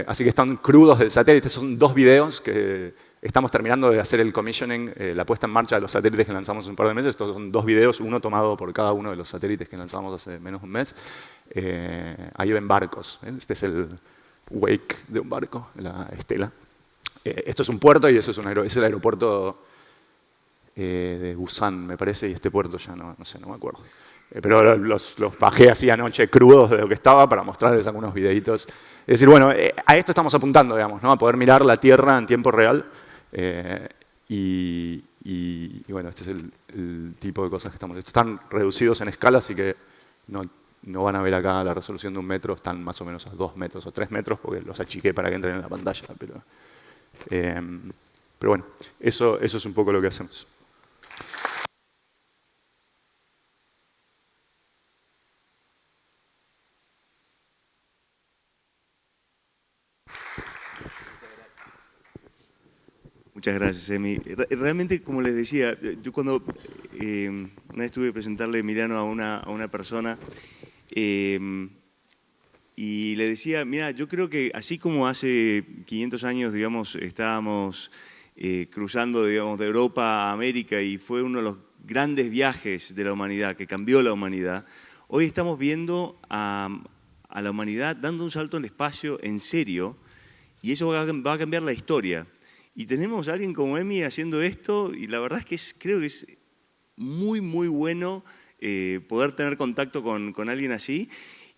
así que están crudos del satélite. Son 2 videos que estamos terminando de hacer el commissioning, la puesta en marcha de los satélites que lanzamos hace un par de meses. Estos son 2 videos, uno tomado por cada uno de los satélites que lanzamos hace menos de un mes. Ahí ven barcos. Este es el wake de un barco, la estela. Esto es un puerto y eso es el aeropuerto de Busan, me parece, y este puerto ya no sé, no me acuerdo. Pero los bajé así anoche crudos de lo que estaba para mostrarles algunos videitos. Es decir, bueno, a esto estamos apuntando, digamos, ¿no? A poder mirar la Tierra en tiempo real. Y bueno, este es el tipo de cosas que estamos... Están reducidos en escala, así que no van a ver acá la resolución de 1 metro, están más o menos a 2 metros o 3 metros, porque los achiqué para que entren en la pantalla. Pero bueno, eso es un poco lo que hacemos. Muchas gracias, Emi. Realmente, como les decía, yo cuando una vez tuve que presentarle Emiliano a una persona y le decía, mira, yo creo que así como hace 500 años, digamos, estábamos cruzando, digamos, de Europa a América y fue uno de los grandes viajes de la humanidad, que cambió la humanidad, hoy estamos viendo a la humanidad dando un salto en el espacio en serio y eso va a cambiar la historia. Y tenemos a alguien como Emi haciendo esto y la verdad es que creo que es muy, muy bueno poder tener contacto con alguien así.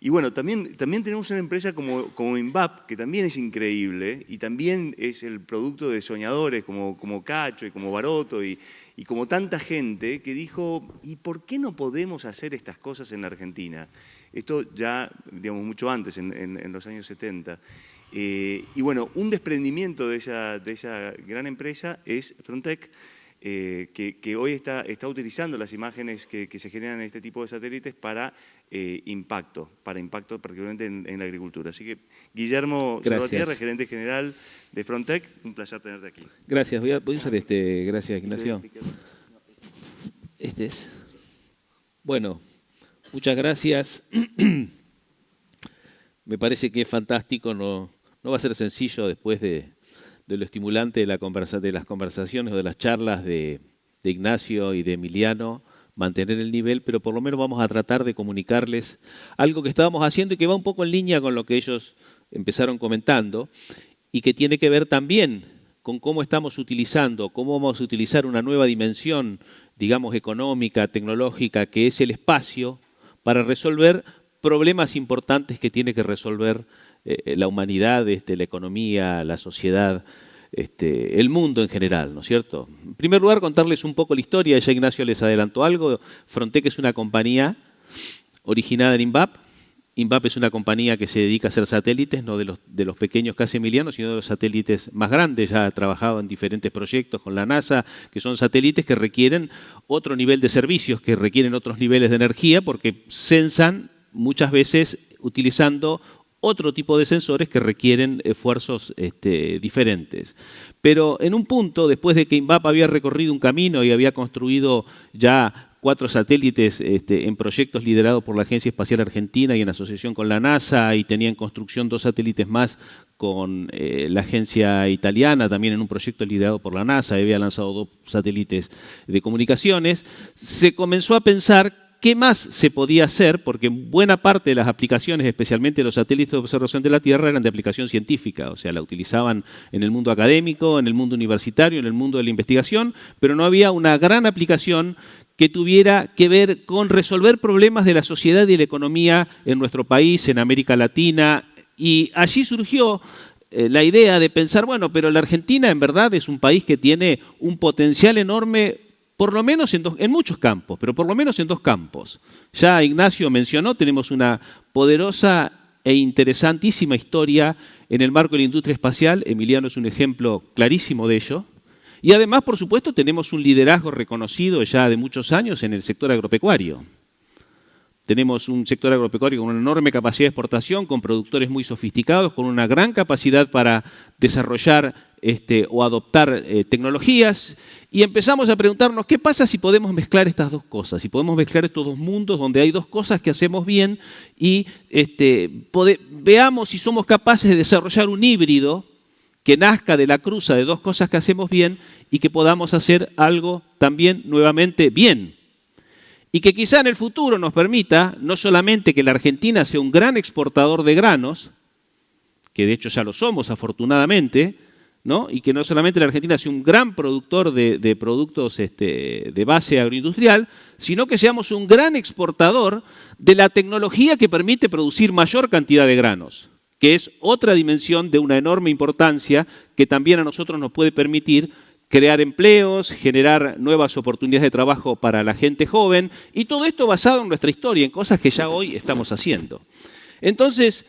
Y bueno, también tenemos una empresa como Inbap, que también es increíble y también es el producto de soñadores como Cacho y como Baroto y como tanta gente que dijo, ¿y por qué no podemos hacer estas cosas en la Argentina? Esto ya, digamos, mucho antes, en los años 70. Y bueno, un desprendimiento de esa gran empresa es Frontec, que hoy está utilizando las imágenes que se generan en este tipo de satélites para impacto particularmente en la agricultura. Así que Guillermo Salvatierra, gerente general de Frontec, un placer tenerte aquí. Gracias, voy a usar gracias Ignacio. Este es. Bueno, muchas gracias. Me parece que es fantástico, no va a ser sencillo después de lo estimulante de las conversaciones o de las charlas de Ignacio y de Emiliano, mantener el nivel, pero por lo menos vamos a tratar de comunicarles algo que estábamos haciendo y que va un poco en línea con lo que ellos empezaron comentando y que tiene que ver también con cómo estamos utilizando, cómo vamos a utilizar una nueva dimensión, digamos, económica, tecnológica, que es el espacio, para resolver problemas importantes que tiene que resolver la humanidad, la economía, la sociedad, el mundo en general, ¿no es cierto? En primer lugar, contarles un poco la historia, ya Ignacio les adelantó algo. Frontec es una compañía originada en INVAP. INVAP es una compañía que se dedica a hacer satélites, no de los pequeños que hace Emiliano, sino de los satélites más grandes. Ya ha trabajado en diferentes proyectos con la NASA, que son satélites que requieren otro nivel de servicios, que requieren otros niveles de energía, porque censan muchas veces utilizando otro tipo de sensores que requieren esfuerzos diferentes. Pero en un punto, después de que INVAP había recorrido un camino y había construido ya 4 satélites en proyectos liderados por la Agencia Espacial Argentina y en asociación con la NASA, y tenía en construcción 2 satélites más con la agencia italiana, también en un proyecto liderado por la NASA, había lanzado 2 satélites de comunicaciones, se comenzó a pensar qué más se podía hacer, porque buena parte de las aplicaciones, especialmente los satélites de observación de la Tierra, eran de aplicación científica, o sea, la utilizaban en el mundo académico, en el mundo universitario, en el mundo de la investigación, pero no había una gran aplicación que tuviera que ver con resolver problemas de la sociedad y la economía en nuestro país, en América Latina, y allí surgió la idea de pensar, bueno, pero la Argentina en verdad es un país que tiene un potencial enorme, por lo menos en muchos campos, pero por lo menos en 2 campos. Ya Ignacio mencionó, tenemos una poderosa e interesantísima historia en el marco de la industria espacial. Emiliano es un ejemplo clarísimo de ello. Y además, por supuesto, tenemos un liderazgo reconocido ya de muchos años en el sector agropecuario. Tenemos un sector agropecuario con una enorme capacidad de exportación, con productores muy sofisticados, con una gran capacidad para desarrollar o adoptar tecnologías, y empezamos a preguntarnos qué pasa si podemos mezclar estas 2 cosas, si podemos mezclar estos 2 mundos donde hay 2 cosas que hacemos bien y veamos si somos capaces de desarrollar un híbrido que nazca de la cruza de 2 cosas que hacemos bien y que podamos hacer algo también nuevamente bien. Y que quizá en el futuro nos permita no solamente que la Argentina sea un gran exportador de granos, que de hecho ya lo somos afortunadamente, ¿no? Y que no solamente la Argentina sea un gran productor de productos de base agroindustrial, sino que seamos un gran exportador de la tecnología que permite producir mayor cantidad de granos, que es otra dimensión de una enorme importancia que también a nosotros nos puede permitir crear empleos, generar nuevas oportunidades de trabajo para la gente joven, y todo esto basado en nuestra historia, en cosas que ya hoy estamos haciendo. Entonces,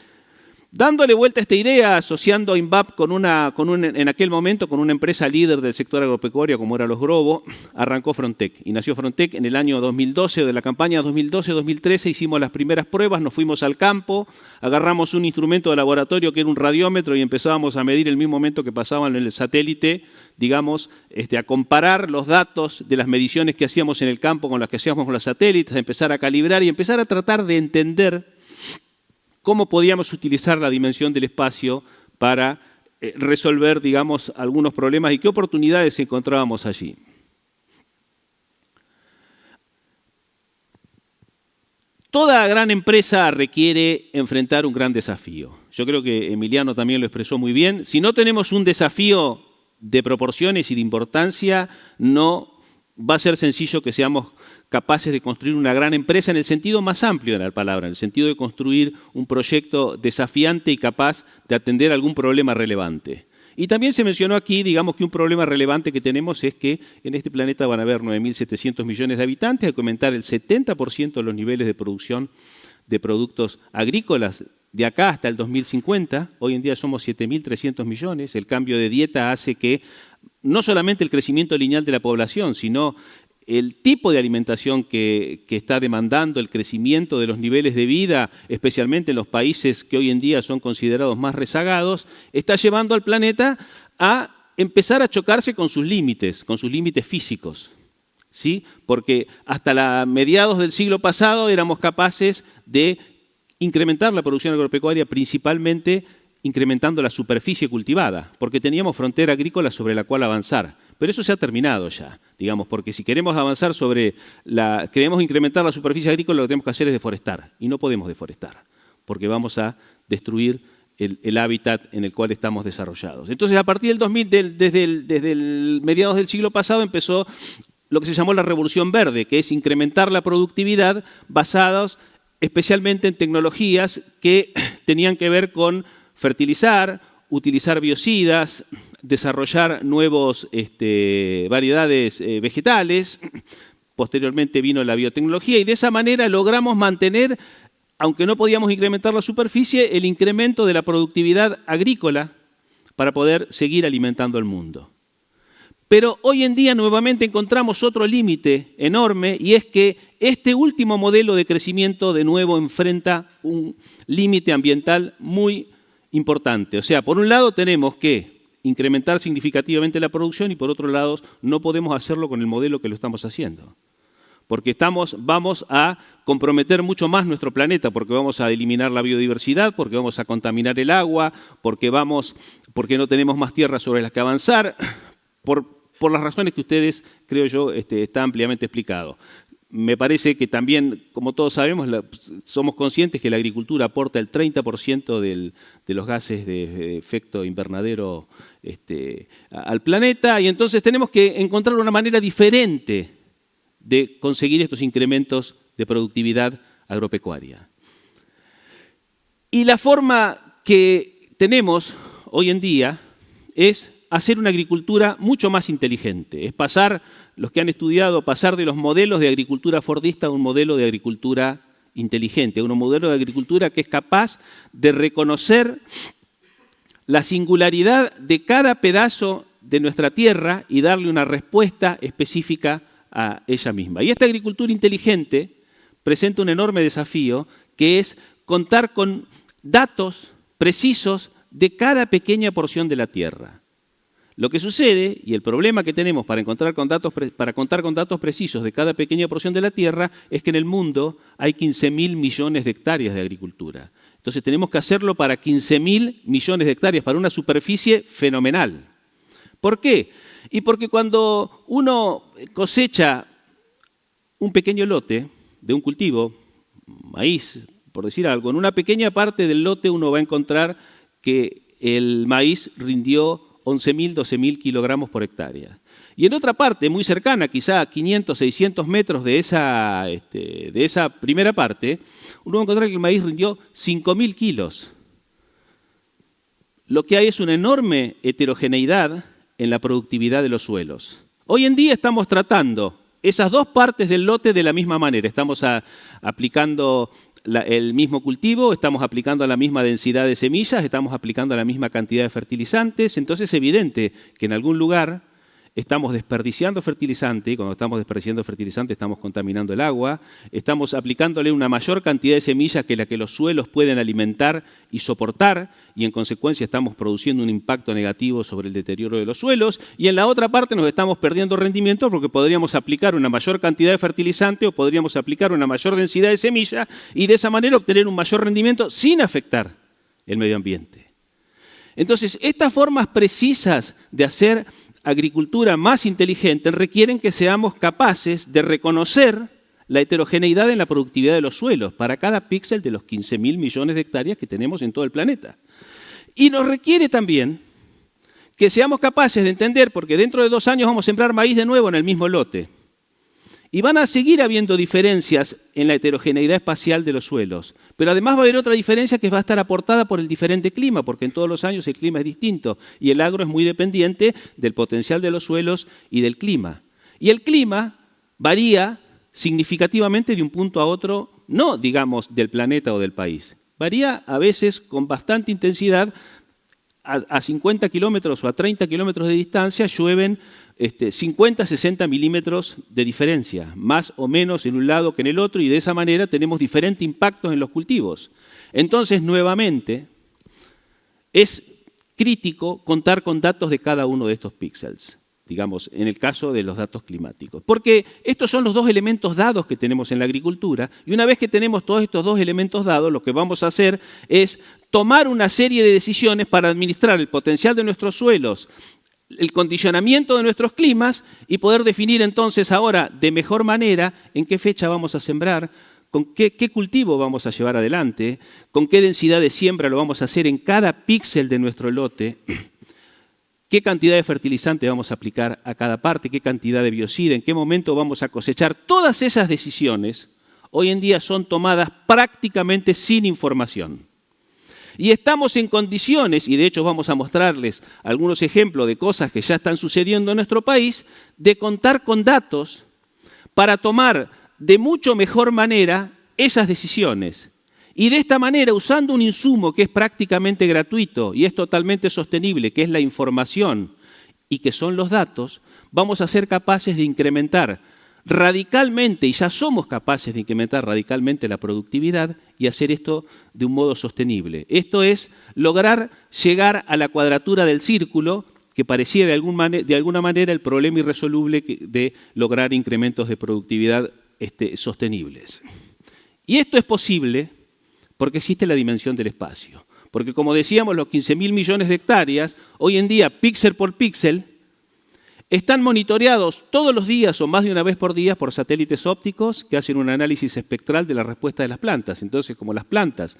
dándole vuelta a esta idea, asociando a INVAP en aquel momento con una empresa líder del sector agropecuario como era Los Grobo, arrancó Frontec. Y nació Frontec en el año 2012, de la campaña 2012-2013, hicimos las primeras pruebas, nos fuimos al campo, agarramos un instrumento de laboratorio que era un radiómetro y empezábamos a medir el mismo momento que pasaban en el satélite, digamos, a comparar los datos de las mediciones que hacíamos en el campo con las que hacíamos con los satélites, a empezar a calibrar y empezar a tratar de entender cómo podíamos utilizar la dimensión del espacio para resolver, digamos, algunos problemas y qué oportunidades encontrábamos allí. Toda gran empresa requiere enfrentar un gran desafío. Yo creo que Emiliano también lo expresó muy bien. Si no tenemos un desafío de proporciones y de importancia, no va a ser sencillo que seamos capaces de construir una gran empresa en el sentido más amplio de la palabra, en el sentido de construir un proyecto desafiante y capaz de atender algún problema relevante. Y también se mencionó aquí, digamos, que un problema relevante que tenemos es que en este planeta van a haber 9.700 millones de habitantes, hay que aumentar el 70% de los niveles de producción de productos agrícolas de acá hasta el 2050. Hoy en día somos 7.300 millones. El cambio de dieta hace que no solamente el crecimiento lineal de la población, sino el tipo de alimentación que está demandando, el crecimiento de los niveles de vida, especialmente en los países que hoy en día son considerados más rezagados, está llevando al planeta a empezar a chocarse con sus límites físicos. ¿sí? Porque hasta mediados del siglo pasado éramos capaces de incrementar la producción agropecuaria principalmente incrementando la superficie cultivada, porque teníamos frontera agrícola sobre la cual avanzar. Pero eso se ha terminado ya, digamos, porque si queremos avanzar queremos incrementar la superficie agrícola, lo que tenemos que hacer es deforestar, y no podemos deforestar, porque vamos a destruir el hábitat en el cual estamos desarrollados. Entonces, a partir del 2000, desde el mediados del siglo pasado, empezó lo que se llamó la Revolución Verde, que es incrementar la productividad basados especialmente en tecnologías que tenían que ver con fertilizar, utilizar biocidas, desarrollar nuevas variedades vegetales. Posteriormente vino la biotecnología y de esa manera logramos mantener, aunque no podíamos incrementar la superficie, el incremento de la productividad agrícola para poder seguir alimentando al mundo. Pero hoy en día nuevamente encontramos otro límite enorme y es que este último modelo de crecimiento de nuevo enfrenta un límite ambiental muy importante. O sea, por un lado tenemos que incrementar significativamente la producción y por otro lado no podemos hacerlo con el modelo que lo estamos haciendo. Porque vamos a comprometer mucho más nuestro planeta, porque vamos a eliminar la biodiversidad, porque vamos a contaminar el agua, porque no tenemos más tierras sobre las que avanzar, por las razones que ustedes, creo yo, está ampliamente explicado. Me parece que también, como todos sabemos, somos conscientes que la agricultura aporta el 30% de los gases de efecto invernadero al planeta y entonces tenemos que encontrar una manera diferente de conseguir estos incrementos de productividad agropecuaria. Y la forma que tenemos hoy en día es hacer una agricultura mucho más inteligente. Es los que han estudiado, pasar de los modelos de agricultura fordista a un modelo de agricultura inteligente, un modelo de agricultura que es capaz de reconocer la singularidad de cada pedazo de nuestra tierra y darle una respuesta específica a ella misma. Y esta agricultura inteligente presenta un enorme desafío que es contar con datos precisos de cada pequeña porción de la tierra. Lo que sucede, y el problema que tenemos para contar con datos precisos de cada pequeña porción de la tierra, es que en el mundo hay 15.000 millones de hectáreas de agricultura. Entonces tenemos que hacerlo para 15.000 millones de hectáreas, para una superficie fenomenal. ¿Por qué? Y porque cuando uno cosecha un pequeño lote de un cultivo, maíz, por decir algo, en una pequeña parte del lote uno va a encontrar que el maíz rindió 11.000, 12.000 kilogramos por hectárea. Y en otra parte, muy cercana, quizá a 500, 600 metros de esa primera parte, uno va a encontrar que el maíz rindió 5.000 kilos. Lo que hay es una enorme heterogeneidad en la productividad de los suelos. Hoy en día estamos tratando esas dos partes del lote de la misma manera. Estamos aplicando el mismo cultivo, estamos aplicando la misma densidad de semillas, estamos aplicando la misma cantidad de fertilizantes. Entonces es evidente que en algún lugar estamos desperdiciando fertilizante, y cuando estamos desperdiciando fertilizante estamos contaminando el agua, estamos aplicándole una mayor cantidad de semillas que la que los suelos pueden alimentar y soportar, y en consecuencia estamos produciendo un impacto negativo sobre el deterioro de los suelos, y en la otra parte nos estamos perdiendo rendimiento porque podríamos aplicar una mayor cantidad de fertilizante o podríamos aplicar una mayor densidad de semilla y de esa manera obtener un mayor rendimiento sin afectar el medio ambiente. Entonces, estas formas precisas de hacer agricultura más inteligente requieren que seamos capaces de reconocer la heterogeneidad en la productividad de los suelos para cada píxel de los 15.000 millones de hectáreas que tenemos en todo el planeta. Y nos requiere también que seamos capaces de entender, porque dentro de 2 años vamos a sembrar maíz de nuevo en el mismo lote, y van a seguir habiendo diferencias en la heterogeneidad espacial de los suelos. Pero además va a haber otra diferencia que va a estar aportada por el diferente clima, porque en todos los años el clima es distinto y el agro es muy dependiente del potencial de los suelos y del clima. Y el clima varía significativamente de un punto a otro, no digamos del planeta o del país. Varía a veces con bastante intensidad. A 50 kilómetros o a 30 kilómetros de distancia llueven 50, 60 milímetros de diferencia, más o menos en un lado que en el otro, y de esa manera tenemos diferentes impactos en los cultivos. Entonces, nuevamente, es crítico contar con datos de cada uno de estos píxeles. digamos, en el caso de los datos climáticos. Porque estos son los dos elementos dados que tenemos en la agricultura, y una vez que tenemos todos estos dos elementos dados, lo que vamos a hacer es tomar una serie de decisiones para administrar el potencial de nuestros suelos, el condicionamiento de nuestros climas, y poder definir entonces ahora de mejor manera en qué fecha vamos a sembrar, con qué cultivo vamos a llevar adelante, con qué densidad de siembra lo vamos a hacer en cada píxel de nuestro lote, qué cantidad de fertilizante vamos a aplicar a cada parte, qué cantidad de biocida, en qué momento vamos a cosechar. Todas esas decisiones hoy en día son tomadas prácticamente sin información. Y estamos en condiciones, y de hecho vamos a mostrarles algunos ejemplos de cosas que ya están sucediendo en nuestro país, de contar con datos para tomar de mucho mejor manera esas decisiones. Y de esta manera, usando un insumo que es prácticamente gratuito y es totalmente sostenible, que es la información y que son los datos, vamos a ser capaces de incrementar radicalmente, y ya somos capaces de incrementar radicalmente la productividad y hacer esto de un modo sostenible. Esto es lograr llegar a la cuadratura del círculo, que parecía de alguna manera el problema irresoluble de lograr incrementos de productividad sostenibles. Y esto es posible porque existe la dimensión del espacio. Porque como decíamos, los 15.000 millones de hectáreas, hoy en día, píxel por píxel, están monitoreados todos los días o más de una vez por día por satélites ópticos que hacen un análisis espectral de la respuesta de las plantas. Entonces, como las plantas,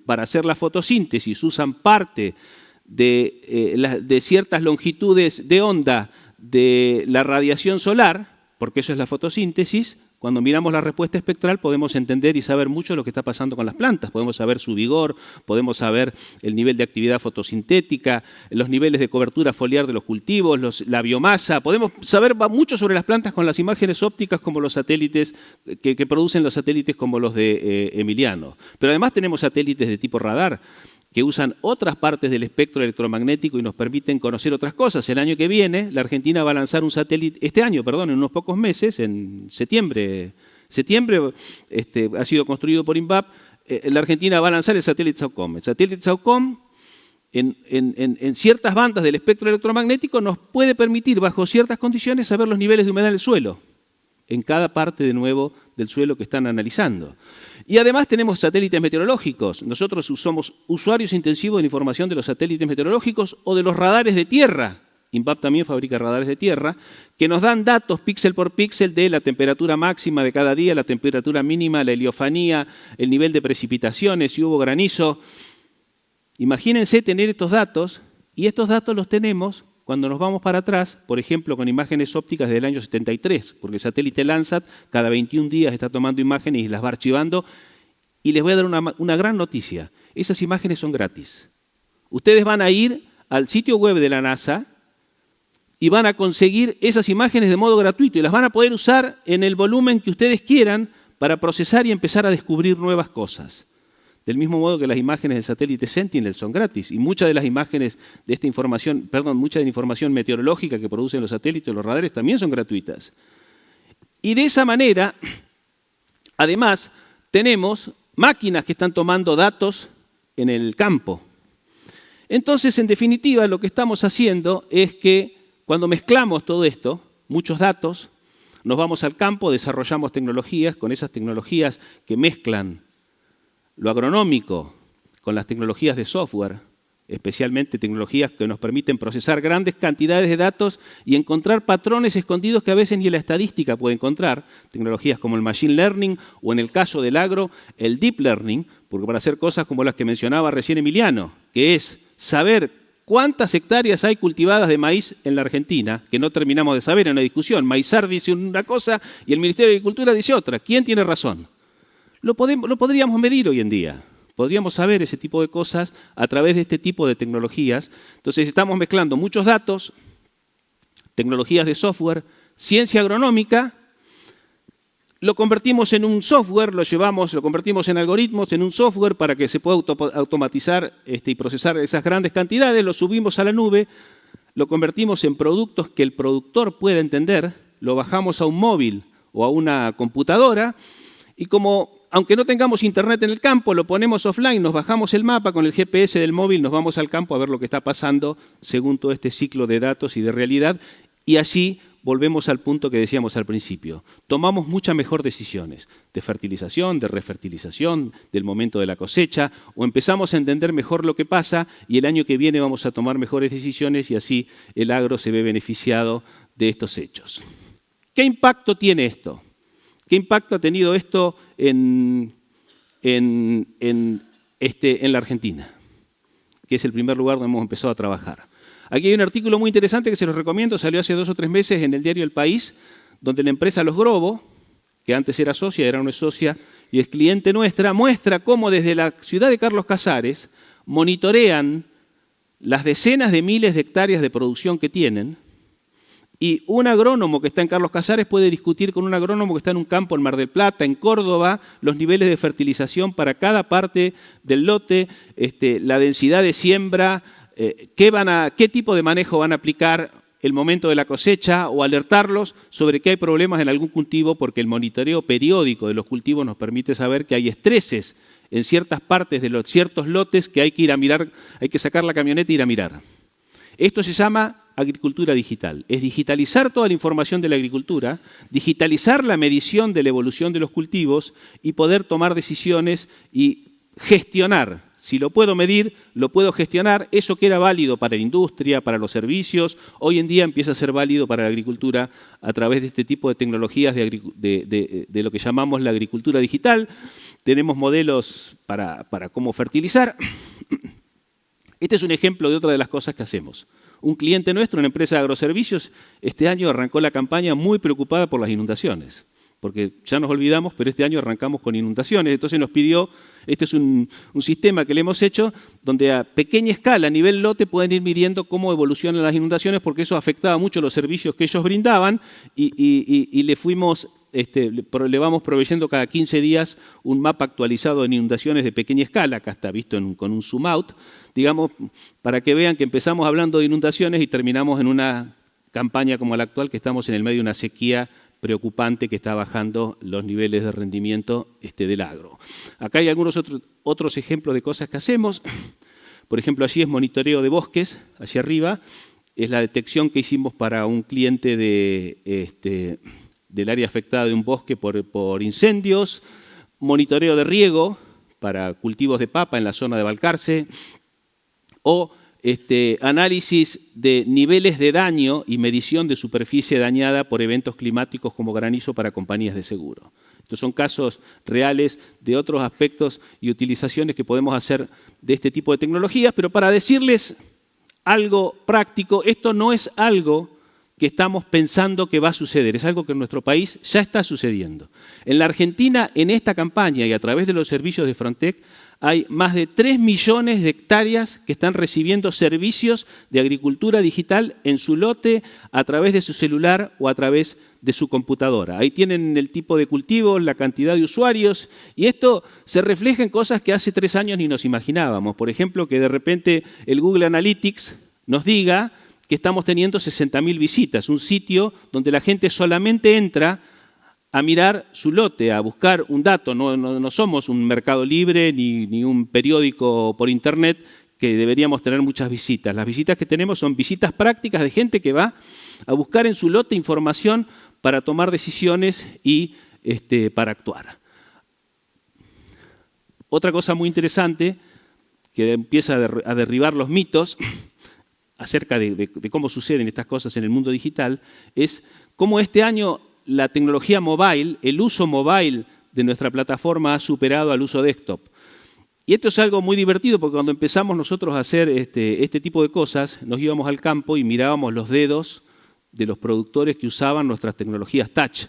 para hacer la fotosíntesis, usan parte de ciertas longitudes de onda de la radiación solar, porque eso es la fotosíntesis, cuando miramos la respuesta espectral podemos entender y saber mucho lo que está pasando con las plantas. Podemos saber su vigor, podemos saber el nivel de actividad fotosintética, los niveles de cobertura foliar de los cultivos, la biomasa. Podemos saber mucho sobre las plantas con las imágenes ópticas como los satélites que producen los satélites como los de Emiliano. Pero además tenemos satélites de tipo radar que usan otras partes del espectro electromagnético y nos permiten conocer otras cosas. El año que viene, la Argentina va a lanzar un satélite, en unos pocos meses, en septiembre ha sido construido por INVAP, la Argentina va a lanzar el satélite SAOCOM. El satélite SAOCOM, en ciertas bandas del espectro electromagnético, nos puede permitir, bajo ciertas condiciones, saber los niveles de humedad del suelo, en cada parte, de nuevo, del suelo que están analizando. Y además tenemos satélites meteorológicos. Nosotros somos usuarios intensivos de la información de los satélites meteorológicos o de los radares de tierra. INVAP también fabrica radares de tierra que nos dan datos píxel por píxel de la temperatura máxima de cada día, la temperatura mínima, la heliofanía, el nivel de precipitaciones, si hubo granizo. Imagínense tener estos datos, y estos datos los tenemos cuando nos vamos para atrás, por ejemplo, con imágenes ópticas del año 73, porque el satélite Landsat cada 21 días está tomando imágenes y las va archivando. Y les voy a dar una gran noticia. Esas imágenes son gratis. Ustedes van a ir al sitio web de la NASA y van a conseguir esas imágenes de modo gratuito y las van a poder usar en el volumen que ustedes quieran para procesar y empezar a descubrir nuevas cosas. Del mismo modo que las imágenes del satélite Sentinel son gratis, y muchas de las imágenes de esta información, mucha de la información meteorológica que producen los satélites, los radares, también son gratuitas. Y de esa manera, además, tenemos máquinas que están tomando datos en el campo. Entonces, en definitiva, lo que estamos haciendo es que cuando mezclamos todo esto, muchos datos, nos vamos al campo, desarrollamos tecnologías, con esas tecnologías que mezclan lo agronómico con las tecnologías de software, especialmente tecnologías que nos permiten procesar grandes cantidades de datos y encontrar patrones escondidos que a veces ni la estadística puede encontrar, tecnologías como el machine learning o, en el caso del agro, el deep learning, porque para hacer cosas como las que mencionaba recién Emiliano, que es saber cuántas hectáreas hay cultivadas de maíz en la Argentina, que no terminamos de saber en la discusión. Maizar dice una cosa y el Ministerio de Agricultura dice otra. ¿Quién tiene razón? Lo podríamos medir hoy en día. Podríamos saber ese tipo de cosas a través de este tipo de tecnologías. Entonces estamos mezclando muchos datos, tecnologías de software, ciencia agronómica, lo convertimos en un software, lo convertimos en algoritmos, en un software para que se pueda automatizar y procesar esas grandes cantidades, lo subimos a la nube, lo convertimos en productos que el productor pueda entender, lo bajamos a un móvil o a una computadora y aunque no tengamos internet en el campo, lo ponemos offline, nos bajamos el mapa con el GPS del móvil, nos vamos al campo a ver lo que está pasando según todo este ciclo de datos y de realidad. Y allí volvemos al punto que decíamos al principio. Tomamos muchas mejores decisiones de fertilización, de refertilización, del momento de la cosecha, o empezamos a entender mejor lo que pasa y el año que viene vamos a tomar mejores decisiones y así el agro se ve beneficiado de estos hechos. ¿Qué impacto tiene esto? ¿Qué impacto ha tenido esto en la Argentina? Que es el primer lugar donde hemos empezado a trabajar. Aquí hay un artículo muy interesante que se los recomiendo, salió hace 2 o 3 meses en el diario El País, donde la empresa Los Grobo, que antes era socia, era una socia y es cliente nuestra, muestra cómo desde la ciudad de Carlos Casares monitorean las decenas de miles de hectáreas de producción que tienen y un agrónomo que está en Carlos Casares puede discutir con un agrónomo que está en un campo en Mar del Plata, en Córdoba, los niveles de fertilización para cada parte del lote, la densidad de siembra, qué tipo de manejo van a aplicar el momento de la cosecha o alertarlos sobre que hay problemas en algún cultivo porque el monitoreo periódico de los cultivos nos permite saber que hay estreses en ciertas partes de ciertos lotes que hay que ir a mirar, hay que sacar la camioneta e ir a mirar. Esto se llama agricultura digital. Es digitalizar toda la información de la agricultura, digitalizar la medición de la evolución de los cultivos y poder tomar decisiones y gestionar. Si lo puedo medir, lo puedo gestionar. Eso que era válido para la industria, para los servicios, hoy en día empieza a ser válido para la agricultura a través de este tipo de tecnologías de lo que llamamos la agricultura digital. Tenemos modelos para cómo fertilizar. Este es un ejemplo de otra de las cosas que hacemos. Un cliente nuestro, una empresa de agroservicios, este año arrancó la campaña muy preocupada por las inundaciones. Porque ya nos olvidamos, pero este año arrancamos con inundaciones. Entonces nos pidió, este es un sistema que le hemos hecho, donde a pequeña escala, a nivel lote, pueden ir midiendo cómo evolucionan las inundaciones, porque eso afectaba mucho los servicios que ellos brindaban y le vamos proveyendo cada 15 días un mapa actualizado de inundaciones de pequeña escala, acá está visto con un zoom out, digamos, para que vean que empezamos hablando de inundaciones y terminamos en una campaña como la actual, que estamos en el medio de una sequía preocupante que está bajando los niveles de rendimiento del agro. Acá hay algunos otros ejemplos de cosas que hacemos. Por ejemplo, allí es monitoreo de bosques, hacia arriba, es la detección que hicimos para un cliente del área afectada de un bosque por incendios, monitoreo de riego para cultivos de papa en la zona de Balcarce, o análisis de niveles de daño y medición de superficie dañada por eventos climáticos como granizo para compañías de seguro. Estos son casos reales de otros aspectos y utilizaciones que podemos hacer de este tipo de tecnologías, pero para decirles algo práctico, esto no es algo que estamos pensando que va a suceder, es algo que en nuestro país ya está sucediendo. En la Argentina, en esta campaña y a través de los servicios de Frontec, hay más de 3 millones de hectáreas que están recibiendo servicios de agricultura digital en su lote a través de su celular o a través de su computadora. Ahí tienen el tipo de cultivo, la cantidad de usuarios, y esto se refleja en cosas que hace 3 años ni nos imaginábamos. Por ejemplo, que de repente el Google Analytics nos diga que estamos teniendo 60.000 visitas, un sitio donde la gente solamente entra a mirar su lote, a buscar un dato. No somos un mercado libre ni un periódico por internet que deberíamos tener muchas visitas. Las visitas que tenemos son visitas prácticas de gente que va a buscar en su lote información para tomar decisiones y para actuar. Otra cosa muy interesante que empieza a derribar los mitos acerca de cómo suceden estas cosas en el mundo digital es cómo este año la tecnología mobile, el uso mobile de nuestra plataforma ha superado al uso desktop. Y esto es algo muy divertido porque cuando empezamos nosotros a hacer este tipo de cosas, nos íbamos al campo y mirábamos los dedos de los productores que usaban nuestras tecnologías touch.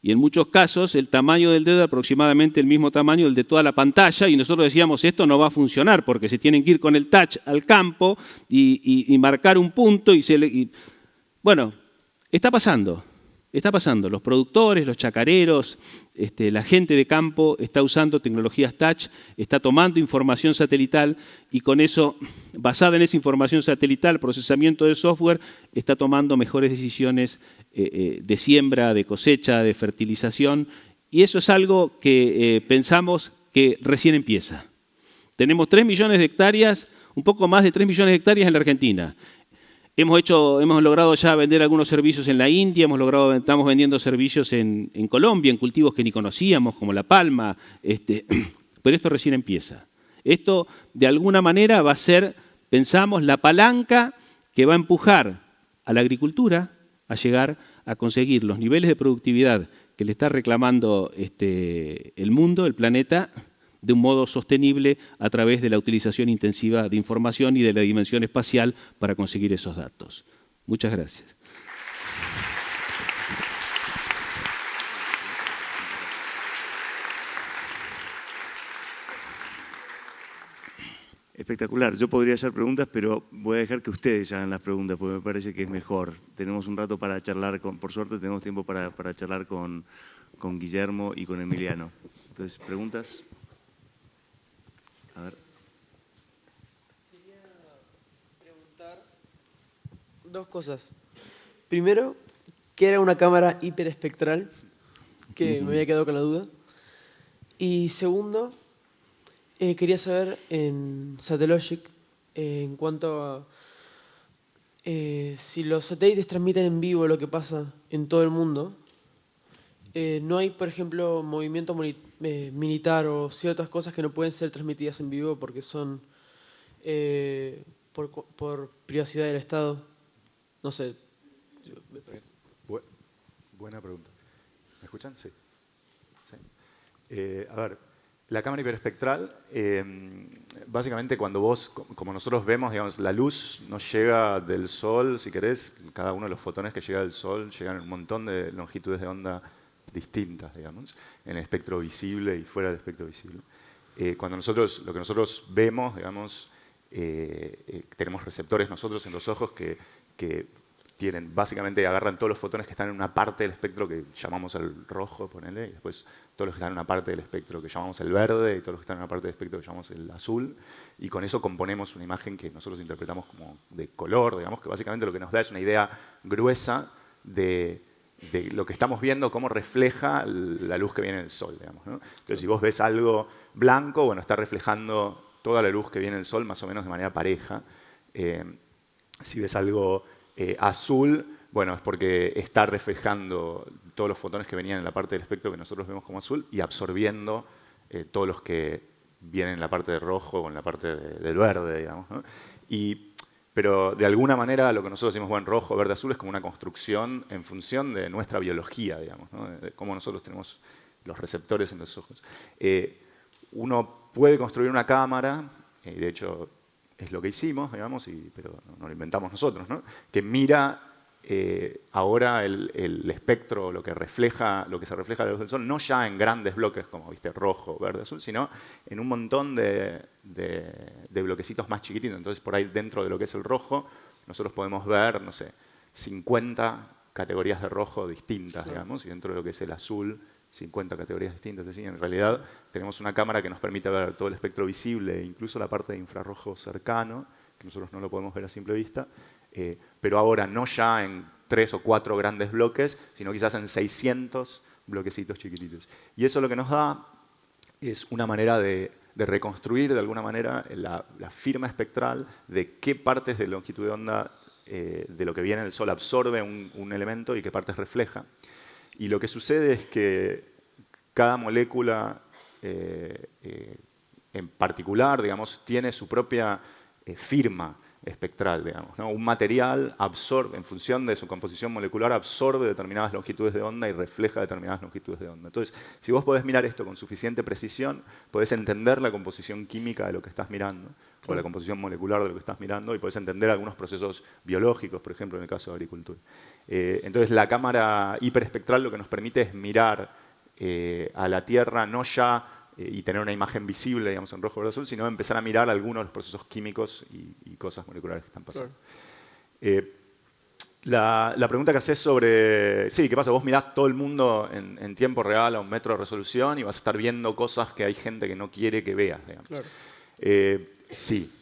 Y en muchos casos el tamaño del dedo era aproximadamente el mismo tamaño del de toda la pantalla y nosotros decíamos esto no va a funcionar porque se tienen que ir con el touch al campo y marcar un punto bueno, está pasando. Está pasando, los productores, los chacareros, la gente de campo está usando tecnologías touch, está tomando información satelital y con eso, basada en esa información satelital, procesamiento de software, está tomando mejores decisiones de siembra, de cosecha, de fertilización y eso es algo que pensamos que recién empieza. Tenemos 3 millones de hectáreas, un poco más de 3 millones de hectáreas en la Argentina. Hemos logrado ya vender algunos servicios en la India, estamos vendiendo servicios en Colombia, en cultivos que ni conocíamos, como la palma, pero esto recién empieza. Esto, de alguna manera, va a ser, pensamos, la palanca que va a empujar a la agricultura a llegar a conseguir los niveles de productividad que le está reclamando el mundo, el planeta, de un modo sostenible a través de la utilización intensiva de información y de la dimensión espacial para conseguir esos datos. Muchas gracias. Espectacular. Yo podría hacer preguntas, pero voy a dejar que ustedes hagan las preguntas, porque me parece que es mejor. Tenemos un rato para charlar, por suerte tenemos tiempo para charlar con Guillermo y con Emiliano. Entonces, ¿preguntas? A ver. Quería preguntar dos cosas. Primero, ¿qué era una cámara hiperespectral? Que me había quedado con la duda. Y segundo, quería saber en Satellogic, en cuanto a si los satélites transmiten en vivo lo que pasa en todo el mundo, no hay, por ejemplo, movimiento militar o ciertas cosas que no pueden ser transmitidas en vivo porque son por privacidad del Estado. No sé. Buena pregunta. ¿Me escuchan? Sí. A ver, la cámara hiperespectral, básicamente cuando vos, como nosotros vemos, digamos, la luz nos llega del Sol, si querés, cada uno de los fotones que llega del Sol llegan en un montón de longitudes de onda distintas, digamos, en el espectro visible y fuera del espectro visible. Lo que nosotros vemos, digamos, tenemos receptores nosotros en los ojos que tienen, básicamente agarran todos los fotones que están en una parte del espectro que llamamos el rojo, ponele, y después todos los que están en una parte del espectro que llamamos el verde, y todos los que están en una parte del espectro que llamamos el azul, y con eso componemos una imagen que nosotros interpretamos como de color, digamos, que básicamente lo que nos da es una idea gruesa de lo que estamos viendo, cómo refleja la luz que viene del sol, digamos, ¿no? Entonces, si vos ves algo blanco, bueno, está reflejando toda la luz que viene del sol más o menos de manera pareja. Si ves algo azul, bueno, es porque está reflejando todos los fotones que venían en la parte del espectro que nosotros vemos como azul y absorbiendo todos los que vienen en la parte de rojo o en la parte del verde, digamos, ¿no? Pero de alguna manera lo que nosotros decimos, bueno, rojo, verde, azul, es como una construcción en función de nuestra biología, digamos, ¿no? De cómo nosotros tenemos los receptores en los ojos. Uno puede construir una cámara, de hecho es lo que hicimos, digamos, pero no lo inventamos nosotros, ¿no? Que mira ahora el espectro, lo que se refleja a la luz del sol, no ya en grandes bloques como, viste, rojo, verde, azul, sino en un montón de bloquecitos más chiquititos. Entonces, por ahí dentro de lo que es el rojo, nosotros podemos ver, no sé, 50 categorías de rojo distintas, digamos, y dentro de lo que es el azul, 50 categorías distintas. Es decir, en realidad tenemos una cámara que nos permite ver todo el espectro visible, incluso la parte de infrarrojo cercano, que nosotros no lo podemos ver a simple vista, pero ahora no ya en 3 o 4 grandes bloques, sino quizás en 600 bloquecitos chiquititos. Y eso lo que nos da es una manera de reconstruir de alguna manera la firma espectral de qué partes de longitud de onda de lo que viene del Sol absorbe un elemento y qué partes refleja. Y lo que sucede es que cada molécula en particular, digamos, tiene su propia firma espectral, digamos, ¿no? Un material absorbe, en función de su composición molecular, absorbe determinadas longitudes de onda y refleja determinadas longitudes de onda. Entonces, si vos podés mirar esto con suficiente precisión, podés entender la composición química de lo que estás mirando, o la composición molecular de lo que estás mirando, y podés entender algunos procesos biológicos, por ejemplo, en el caso de agricultura. Entonces, la cámara hiperespectral lo que nos permite es mirar a la Tierra no ya y tener una imagen visible, digamos, en rojo o azul, sino empezar a mirar algunos de los procesos químicos y cosas moleculares que están pasando. Claro. La pregunta que haces sobre, sí, ¿qué pasa? Vos mirás todo el mundo en tiempo real a 1 metro de resolución y vas a estar viendo cosas que hay gente que no quiere que veas, digamos. Claro. Sí.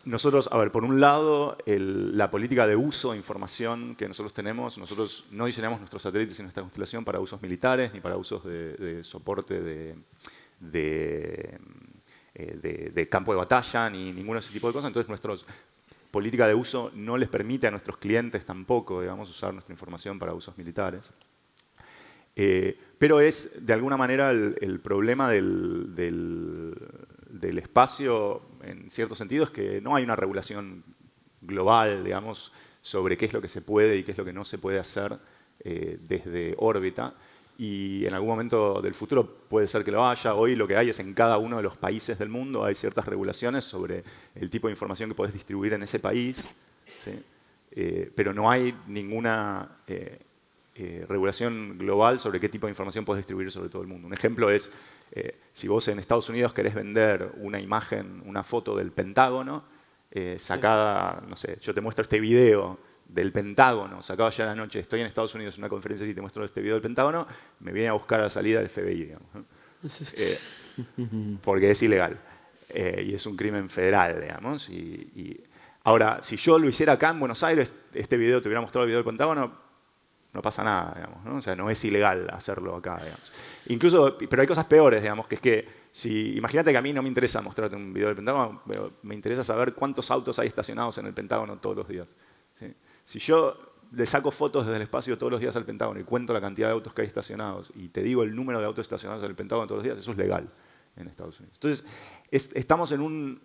Nosotros, a ver, por un lado, la política de uso de información que nosotros tenemos, nosotros no diseñamos nuestros satélites y nuestra constelación para usos militares ni para usos de soporte de campo de batalla ni ninguno de ese tipo de cosas. Entonces, política de uso no les permite a nuestros clientes tampoco, digamos, usar nuestra información para usos militares. Pero es, de alguna manera, el problema del espacio, en cierto sentido, es que no hay una regulación global, digamos, sobre qué es lo que se puede y qué es lo que no se puede hacer desde órbita. Y en algún momento del futuro puede ser que lo haya. Hoy lo que hay es en cada uno de los países del mundo hay ciertas regulaciones sobre el tipo de información que podés distribuir en ese país, ¿sí? Pero no hay ninguna regulación global sobre qué tipo de información podés distribuir sobre todo el mundo. Un ejemplo es, si vos en Estados Unidos querés vender una imagen, una foto del Pentágono, sacada, no sé, yo te muestro este video del Pentágono, sacado ayer a la noche, estoy en Estados Unidos en una conferencia y te muestro este video del Pentágono, me viene a buscar a la salida del FBI, digamos, ¿no? Porque es ilegal. Y es un crimen federal, digamos. Ahora, si yo lo hiciera acá en Buenos Aires, este video, te hubiera mostrado el video del Pentágono, no pasa nada, digamos, ¿no? O sea, no es ilegal hacerlo acá, digamos. Incluso, pero hay cosas peores, digamos, que es que imagínate que a mí no me interesa mostrarte un video del Pentágono, pero me interesa saber cuántos autos hay estacionados en el Pentágono todos los días, ¿sí? Si yo le saco fotos desde el espacio todos los días al Pentágono y cuento la cantidad de autos que hay estacionados y te digo el número de autos estacionados en el Pentágono todos los días, eso es legal en Estados Unidos. Entonces, estamos en un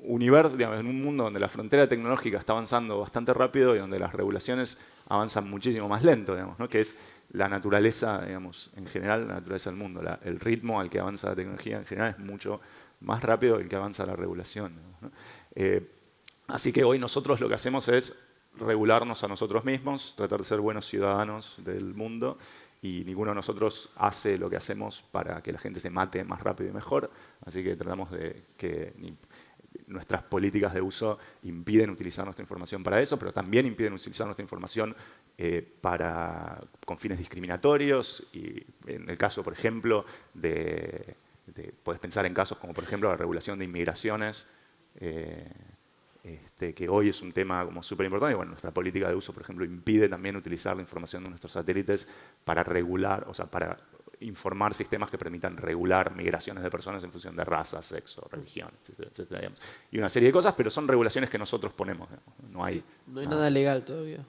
universo, digamos, en un mundo donde la frontera tecnológica está avanzando bastante rápido y donde las regulaciones avanzan muchísimo más lento, digamos, ¿no? Que es la naturaleza, digamos, en general, la naturaleza del mundo. El ritmo al que avanza la tecnología en general es mucho más rápido que el que avanza la regulación, digamos, ¿no? Así que hoy nosotros lo que hacemos es regularnos a nosotros mismos, tratar de ser buenos ciudadanos del mundo, y ninguno de nosotros hace lo que hacemos para que la gente se mate más rápido y mejor, así que tratamos de que nuestras políticas de uso impiden utilizar nuestra información para eso, pero también impiden utilizar nuestra información con fines discriminatorios, y en el caso, por ejemplo, puedes pensar en casos como, por ejemplo, la regulación de inmigraciones, que hoy es un tema como súper importante. Bueno, nuestra política de uso, por ejemplo, impide también utilizar la información de nuestros satélites para regular, o sea, para informar sistemas que permitan regular migraciones de personas en función de raza, sexo, religión, etcétera, etcétera, digamos. Y una serie de cosas, pero son regulaciones que nosotros ponemos, digamos. No hay nada legal todavía.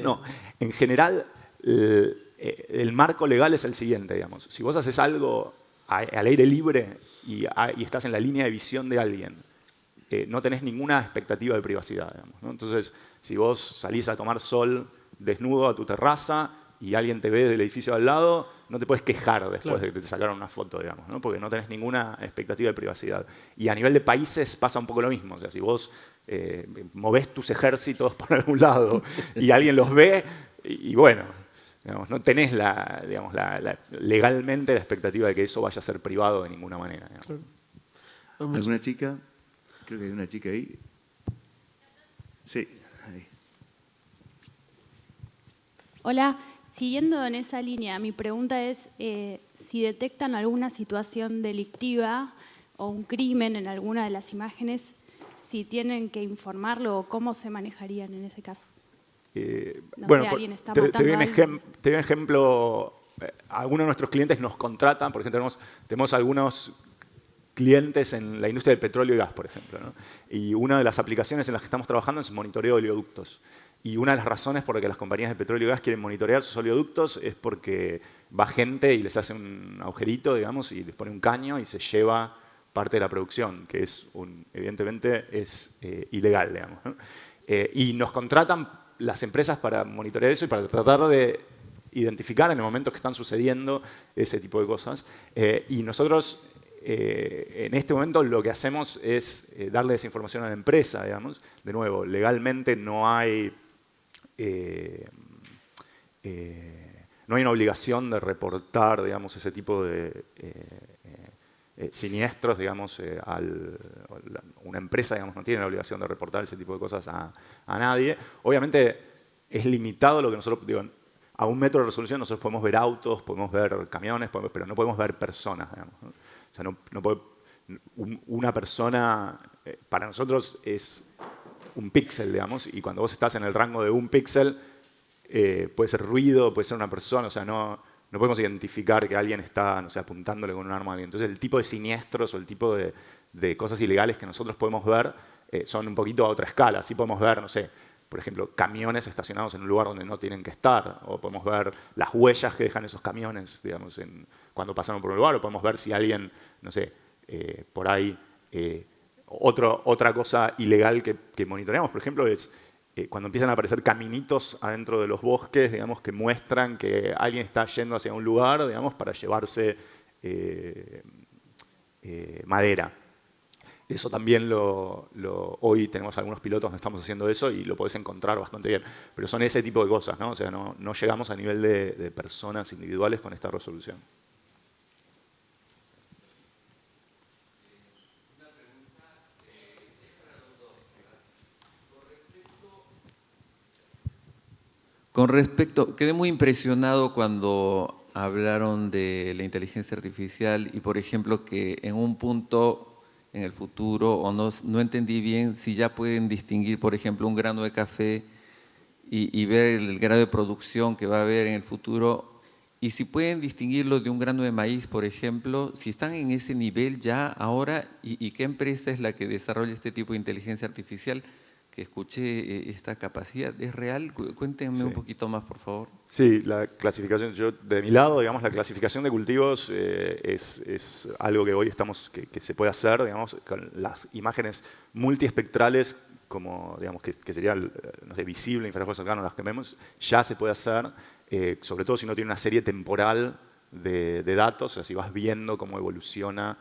No, en general, el marco legal es el siguiente, digamos. Si vos haces algo al aire libre y estás en la línea de visión de alguien, no tenés ninguna expectativa de privacidad, digamos, ¿no? Entonces, si vos salís a tomar sol desnudo a tu terraza y alguien te ve del edificio al lado, no te puedes quejar después de que te sacaron una foto, digamos, ¿no? Porque no tenés ninguna expectativa de privacidad. Y a nivel de países pasa un poco lo mismo. O sea, si vos movés tus ejércitos por algún lado y alguien los ve, y bueno, digamos, no tenés legalmente la expectativa de que eso vaya a ser privado de ninguna manera, digamos. ¿Alguna chica? Creo que hay una chica ahí. Sí, ahí. Hola, siguiendo en esa línea, mi pregunta es si detectan alguna situación delictiva o un crimen en alguna de las imágenes, si tienen que informarlo o cómo se manejarían en ese caso. Bueno, alguien está te matando doy a alguien. un ejemplo. Algunos de nuestros clientes nos contratan, por ejemplo, tenemos algunos clientes en la industria del petróleo y gas, por ejemplo, ¿no? Y una de las aplicaciones en las que estamos trabajando es monitoreo de oleoductos. Y una de las razones por las que las compañías de petróleo y gas quieren monitorear sus oleoductos es porque va gente y les hace un agujerito, digamos, y les pone un caño y se lleva parte de la producción, que es evidentemente es ilegal, digamos, ¿no? Y nos contratan las empresas para monitorear eso y para tratar de identificar en el momento que están sucediendo ese tipo de cosas. Y nosotros en este momento lo que hacemos es darle esa información a la empresa, digamos. De nuevo, legalmente no hay una obligación de reportar, digamos, ese tipo de siniestros, digamos, una empresa, digamos, no tiene la obligación de reportar ese tipo de cosas a nadie. Obviamente es limitado lo que nosotros, digo, a 1 metro de resolución nosotros podemos ver autos, podemos ver camiones, pero no podemos ver personas, digamos, ¿no? O sea, una persona para nosotros es un píxel, digamos, y cuando vos estás en el rango de 1 píxel, puede ser ruido, puede ser una persona, o sea, no podemos identificar que alguien está, no sé, apuntándole con un arma a alguien. Entonces, el tipo de siniestros o el tipo de cosas ilegales que nosotros podemos ver son un poquito a otra escala. Así podemos ver, no sé, por ejemplo, camiones estacionados en un lugar donde no tienen que estar, o podemos ver las huellas que dejan esos camiones, digamos, cuando pasaron por un lugar, o podemos ver si alguien, no sé, por ahí, otra cosa ilegal que monitoreamos, por ejemplo, es cuando empiezan a aparecer caminitos adentro de los bosques, digamos, que muestran que alguien está yendo hacia un lugar, digamos, para llevarse madera. Eso también hoy tenemos algunos pilotos donde estamos haciendo eso y lo podés encontrar bastante bien. Pero son ese tipo de cosas, ¿no? O sea, no llegamos a nivel de personas individuales con esta resolución. Con respecto, quedé muy impresionado cuando hablaron de la inteligencia artificial y, por ejemplo, que en un punto en el futuro, o no entendí bien si ya pueden distinguir, por ejemplo, un grano de café y ver el grado de producción que va a haber en el futuro, y si pueden distinguirlo de un grano de maíz, por ejemplo, si están en ese nivel ya ahora, y qué empresa es la que desarrolla este tipo de inteligencia artificial, que escuché esta capacidad, ¿es real? Cuéntenme un poquito más, por favor. Sí, la clasificación, yo de mi lado, digamos, la clasificación de cultivos es algo que hoy que se puede hacer, digamos, con las imágenes multiespectrales, como, digamos, que sería, no sé, visible, infrarrojos cercanos, las que vemos, ya se puede hacer, sobre todo si no tiene una serie temporal de datos, o sea, si vas viendo cómo evoluciona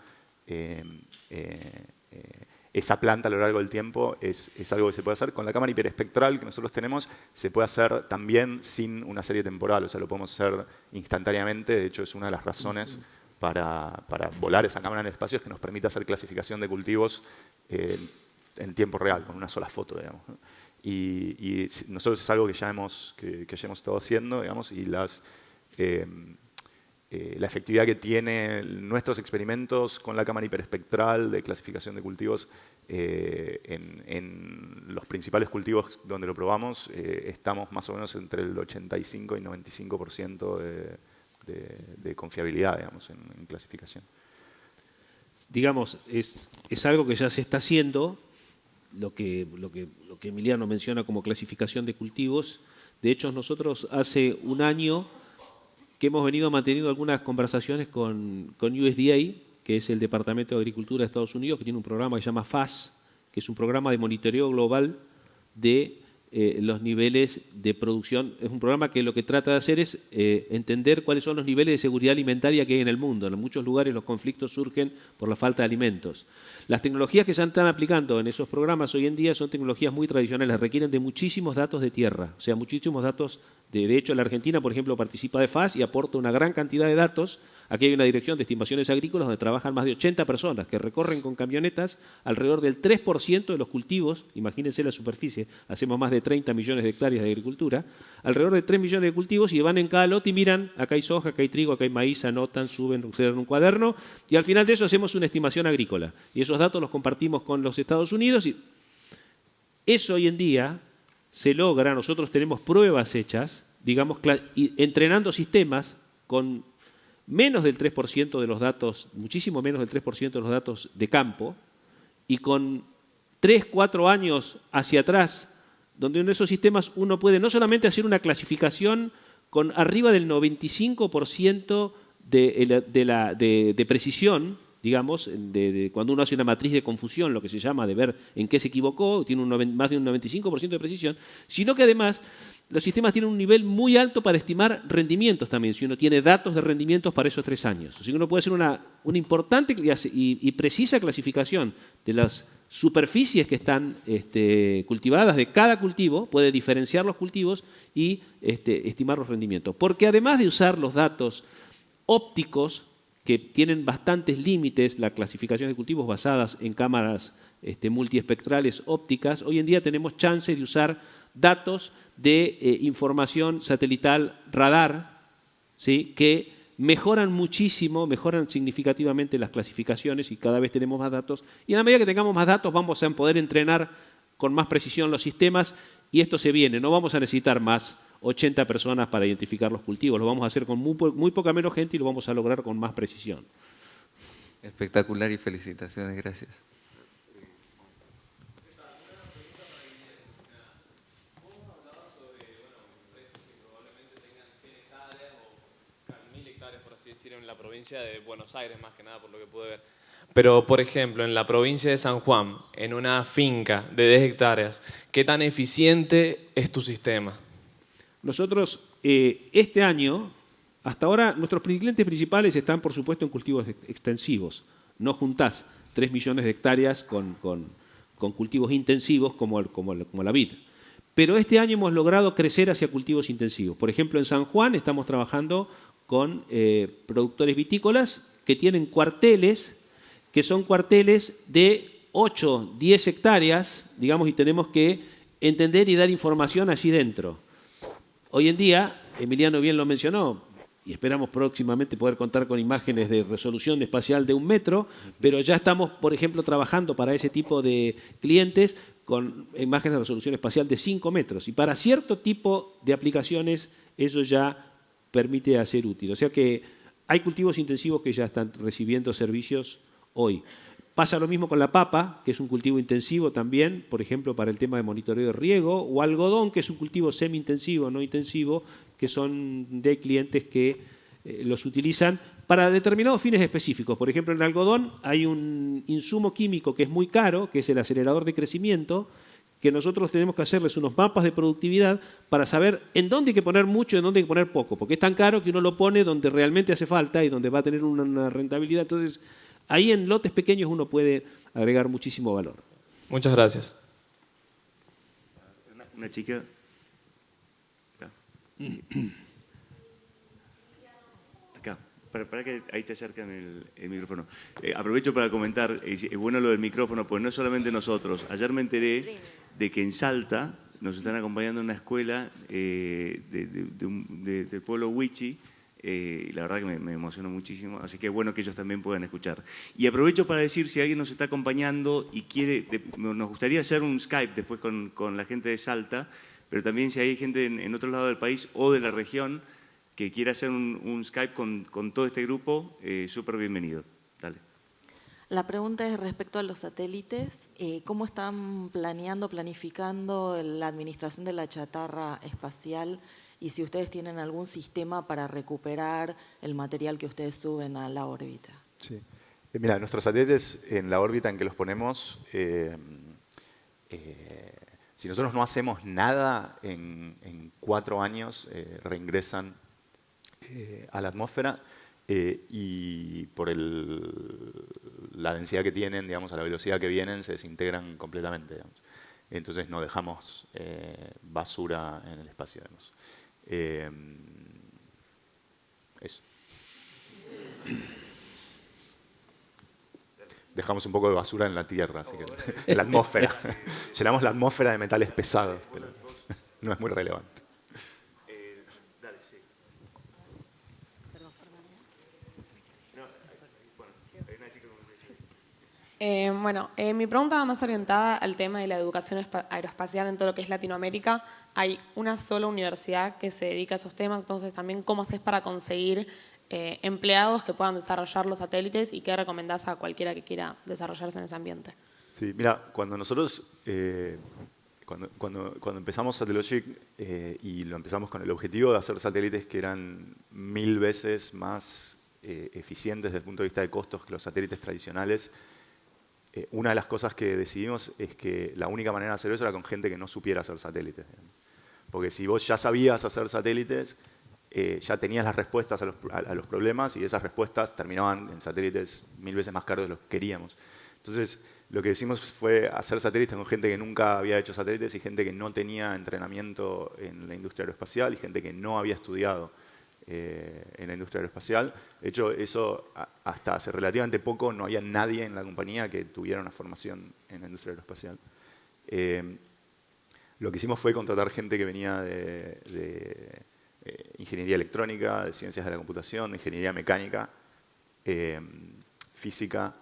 esa planta a lo largo del tiempo, es algo que se puede hacer. Con la cámara hiperespectral que nosotros tenemos, se puede hacer también sin una serie temporal, o sea, lo podemos hacer instantáneamente. De hecho, es una de las razones para volar esa cámara en el espacio, es que nos permite hacer clasificación de cultivos en tiempo real, con una sola foto, digamos, ¿no? Y nosotros es algo que ya hemos estado haciendo, digamos, y la efectividad que tienen nuestros experimentos con la cámara hiperespectral de clasificación de cultivos en los principales cultivos donde lo probamos, estamos más o menos entre el 85 y 95% de confiabilidad, digamos, en clasificación. Digamos, es algo que ya se está haciendo, lo que Emiliano menciona como clasificación de cultivos. De hecho, nosotros hace un año que hemos venido manteniendo algunas conversaciones con USDA, que es el Departamento de Agricultura de Estados Unidos, que tiene un programa que se llama FAS, que es un programa de monitoreo global de los niveles de producción. Es un programa que lo que trata de hacer es entender cuáles son los niveles de seguridad alimentaria que hay en el mundo. En muchos lugares los conflictos surgen por la falta de alimentos. Las tecnologías que se están aplicando en esos programas hoy en día son tecnologías muy tradicionales, requieren de muchísimos datos de tierra, o sea, muchísimos datos. De hecho, la Argentina, por ejemplo, participa de FAS y aporta una gran cantidad de datos. Aquí hay una dirección de estimaciones agrícolas donde trabajan más de 80 personas que recorren con camionetas alrededor del 3% de los cultivos. Imagínense la superficie, hacemos más de 30 millones de hectáreas de agricultura, alrededor de 3 millones de cultivos, y van en cada lote y miran, acá hay soja, acá hay trigo, acá hay maíz, anotan, suben, observan un cuaderno, y al final de eso hacemos una estimación agrícola. Y esos datos los compartimos con los Estados Unidos, y eso hoy en día se logra. Nosotros tenemos pruebas hechas, digamos, entrenando sistemas con menos del 3% de los datos, muchísimo menos del 3% de los datos de campo, y con 3, 4 años hacia atrás, donde en esos sistemas uno puede no solamente hacer una clasificación con arriba del 95% de precisión, digamos, cuando uno hace una matriz de confusión, lo que se llama, de ver en qué se equivocó, tiene más de un 95% de precisión, sino que además los sistemas tienen un nivel muy alto para estimar rendimientos también, si uno tiene datos de rendimientos para esos 3 años. Así que uno puede hacer una importante y precisa clasificación de las superficies que están cultivadas de cada cultivo, puede diferenciar los cultivos y estimar los rendimientos. Porque además de usar los datos ópticos, que tienen bastantes límites, la clasificación de cultivos basadas en cámaras multiespectrales ópticas, hoy en día tenemos chance de usar datos de información satelital radar, ¿sí?, que mejoran muchísimo, mejoran significativamente las clasificaciones, y cada vez tenemos más datos. Y a la medida que tengamos más datos vamos a poder entrenar con más precisión los sistemas, y esto se viene. No vamos a necesitar más 80 personas para identificar los cultivos, lo vamos a hacer con muy poca menos gente y lo vamos a lograr con más precisión. Espectacular y felicitaciones, gracias. hectáreas, por así decir, en la provincia de Buenos Aires, más que nada, por lo que pude ver. Pero, por ejemplo, en la provincia de San Juan, en una finca de 10 hectáreas, ¿qué tan eficiente es tu sistema? Nosotros, este año, hasta ahora, nuestros clientes principales están, por supuesto, en cultivos extensivos. No juntás 3 millones de hectáreas con cultivos intensivos como la vid. Pero este año hemos logrado crecer hacia cultivos intensivos. Por ejemplo, en San Juan estamos trabajando con productores vitícolas que tienen cuarteles, que son cuarteles de 8, 10 hectáreas, digamos, y tenemos que entender y dar información allí dentro. Hoy en día, Emiliano bien lo mencionó, y esperamos próximamente poder contar con imágenes de resolución espacial de 1 metro, pero ya estamos, por ejemplo, trabajando para ese tipo de clientes con imágenes de resolución espacial de 5 metros. Y para cierto tipo de aplicaciones eso ya permite hacer útil. O sea que hay cultivos intensivos que ya están recibiendo servicios hoy. Pasa lo mismo con la papa, que es un cultivo intensivo también, por ejemplo, para el tema de monitoreo de riego, o algodón, que es un cultivo semi-intensivo, no intensivo, que son de clientes que los utilizan para determinados fines específicos. Por ejemplo, en el algodón hay un insumo químico que es muy caro, que es el acelerador de crecimiento, que nosotros tenemos que hacerles unos mapas de productividad para saber en dónde hay que poner mucho y en dónde hay que poner poco, porque es tan caro que uno lo pone donde realmente hace falta y donde va a tener una rentabilidad. Entonces, ahí en lotes pequeños uno puede agregar muchísimo valor. Muchas gracias. Una chica. Acá. Para que ahí te acercan el micrófono. Aprovecho para comentar, es bueno lo del micrófono, pues no es solamente nosotros. Ayer me enteré de que en Salta nos están acompañando en una escuela del pueblo Huichi. La verdad que me emocionó muchísimo, así que es bueno que ellos también puedan escuchar. Y aprovecho para decir, si alguien nos está acompañando y quiere, nos gustaría hacer un Skype después con la gente de Salta, pero también si hay gente en otro lado del país o de la región que quiera hacer un Skype con todo este grupo, súper bienvenido. Dale. La pregunta es respecto a los satélites. ¿Cómo están planificando la administración de la chatarra espacial? Y si ustedes tienen algún sistema para recuperar el material que ustedes suben a la órbita. Sí. Mira, nuestros satélites en la órbita en que los ponemos, si nosotros no hacemos nada, en 4 años reingresan a la atmósfera y por la densidad que tienen, digamos, a la velocidad que vienen, se desintegran completamente. Digamos. Entonces no dejamos basura en el espacio. Digamos. Eso. Dejamos un poco de basura en la Tierra, así que en la atmósfera. Llenamos la atmósfera de metales pesados, pero no es muy relevante. Dale, sí. Bueno, mi pregunta va más orientada al tema de la educación aeroespacial en todo lo que es Latinoamérica. Hay una sola universidad que se dedica a esos temas, entonces también cómo haces para conseguir empleados que puedan desarrollar los satélites y qué recomendás a cualquiera que quiera desarrollarse en ese ambiente. Sí, mira, cuando nosotros, cuando empezamos Satellogic y lo empezamos con el objetivo de hacer satélites que eran 1000 veces más eficientes desde el punto de vista de costos que los satélites tradicionales, una de las cosas que decidimos es que la única manera de hacer eso era con gente que no supiera hacer satélites. Porque si vos ya sabías hacer satélites, ya tenías las respuestas a los problemas y esas respuestas terminaban en satélites 1000 veces más caros de lo que queríamos. Entonces, lo que hicimos fue hacer satélites con gente que nunca había hecho satélites y gente que no tenía entrenamiento en la industria aeroespacial y gente que no había estudiado en la industria aeroespacial. De hecho, eso hasta hace relativamente poco no había nadie en la compañía que tuviera una formación en la industria aeroespacial. Lo que hicimos fue contratar gente que venía de ingeniería electrónica, de ciencias de la computación, de ingeniería mecánica, física,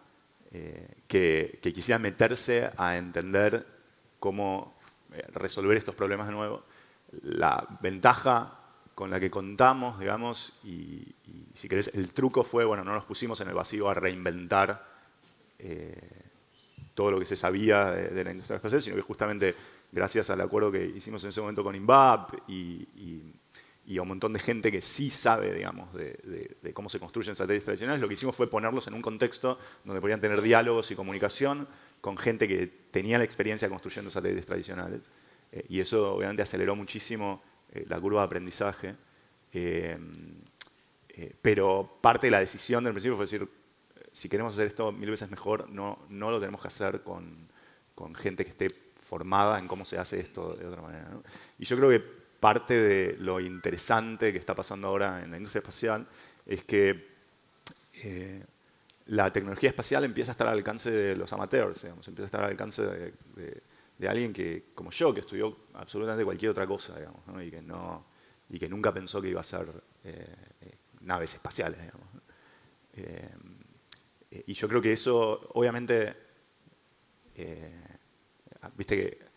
que quisieran meterse a entender cómo resolver estos problemas de nuevo. La ventaja con la que contamos, digamos, y si querés, el truco fue, bueno, no nos pusimos en el vacío a reinventar todo lo que se sabía de la industria espacial, sino que justamente gracias al acuerdo que hicimos en ese momento con INVAP y y a un montón de gente que sí sabe, digamos, de cómo se construyen satélites tradicionales, lo que hicimos fue ponerlos en un contexto donde podían tener diálogos y comunicación con gente que tenía la experiencia construyendo satélites tradicionales. Y eso obviamente aceleró muchísimo la curva de aprendizaje. Pero parte de la decisión del principio fue decir, si queremos hacer esto 1000 veces mejor, no lo tenemos que hacer con gente que esté formada en cómo se hace esto de otra manera, ¿no? Y yo creo que parte de lo interesante que está pasando ahora en la industria espacial es que la tecnología espacial empieza a estar al alcance de los amateurs, digamos, empieza a estar al alcance de alguien que, como yo, que estudió absolutamente cualquier otra cosa, digamos, ¿no? y que nunca pensó que iba a ser naves espaciales, digamos, ¿no? Y yo creo que eso, obviamente, viste que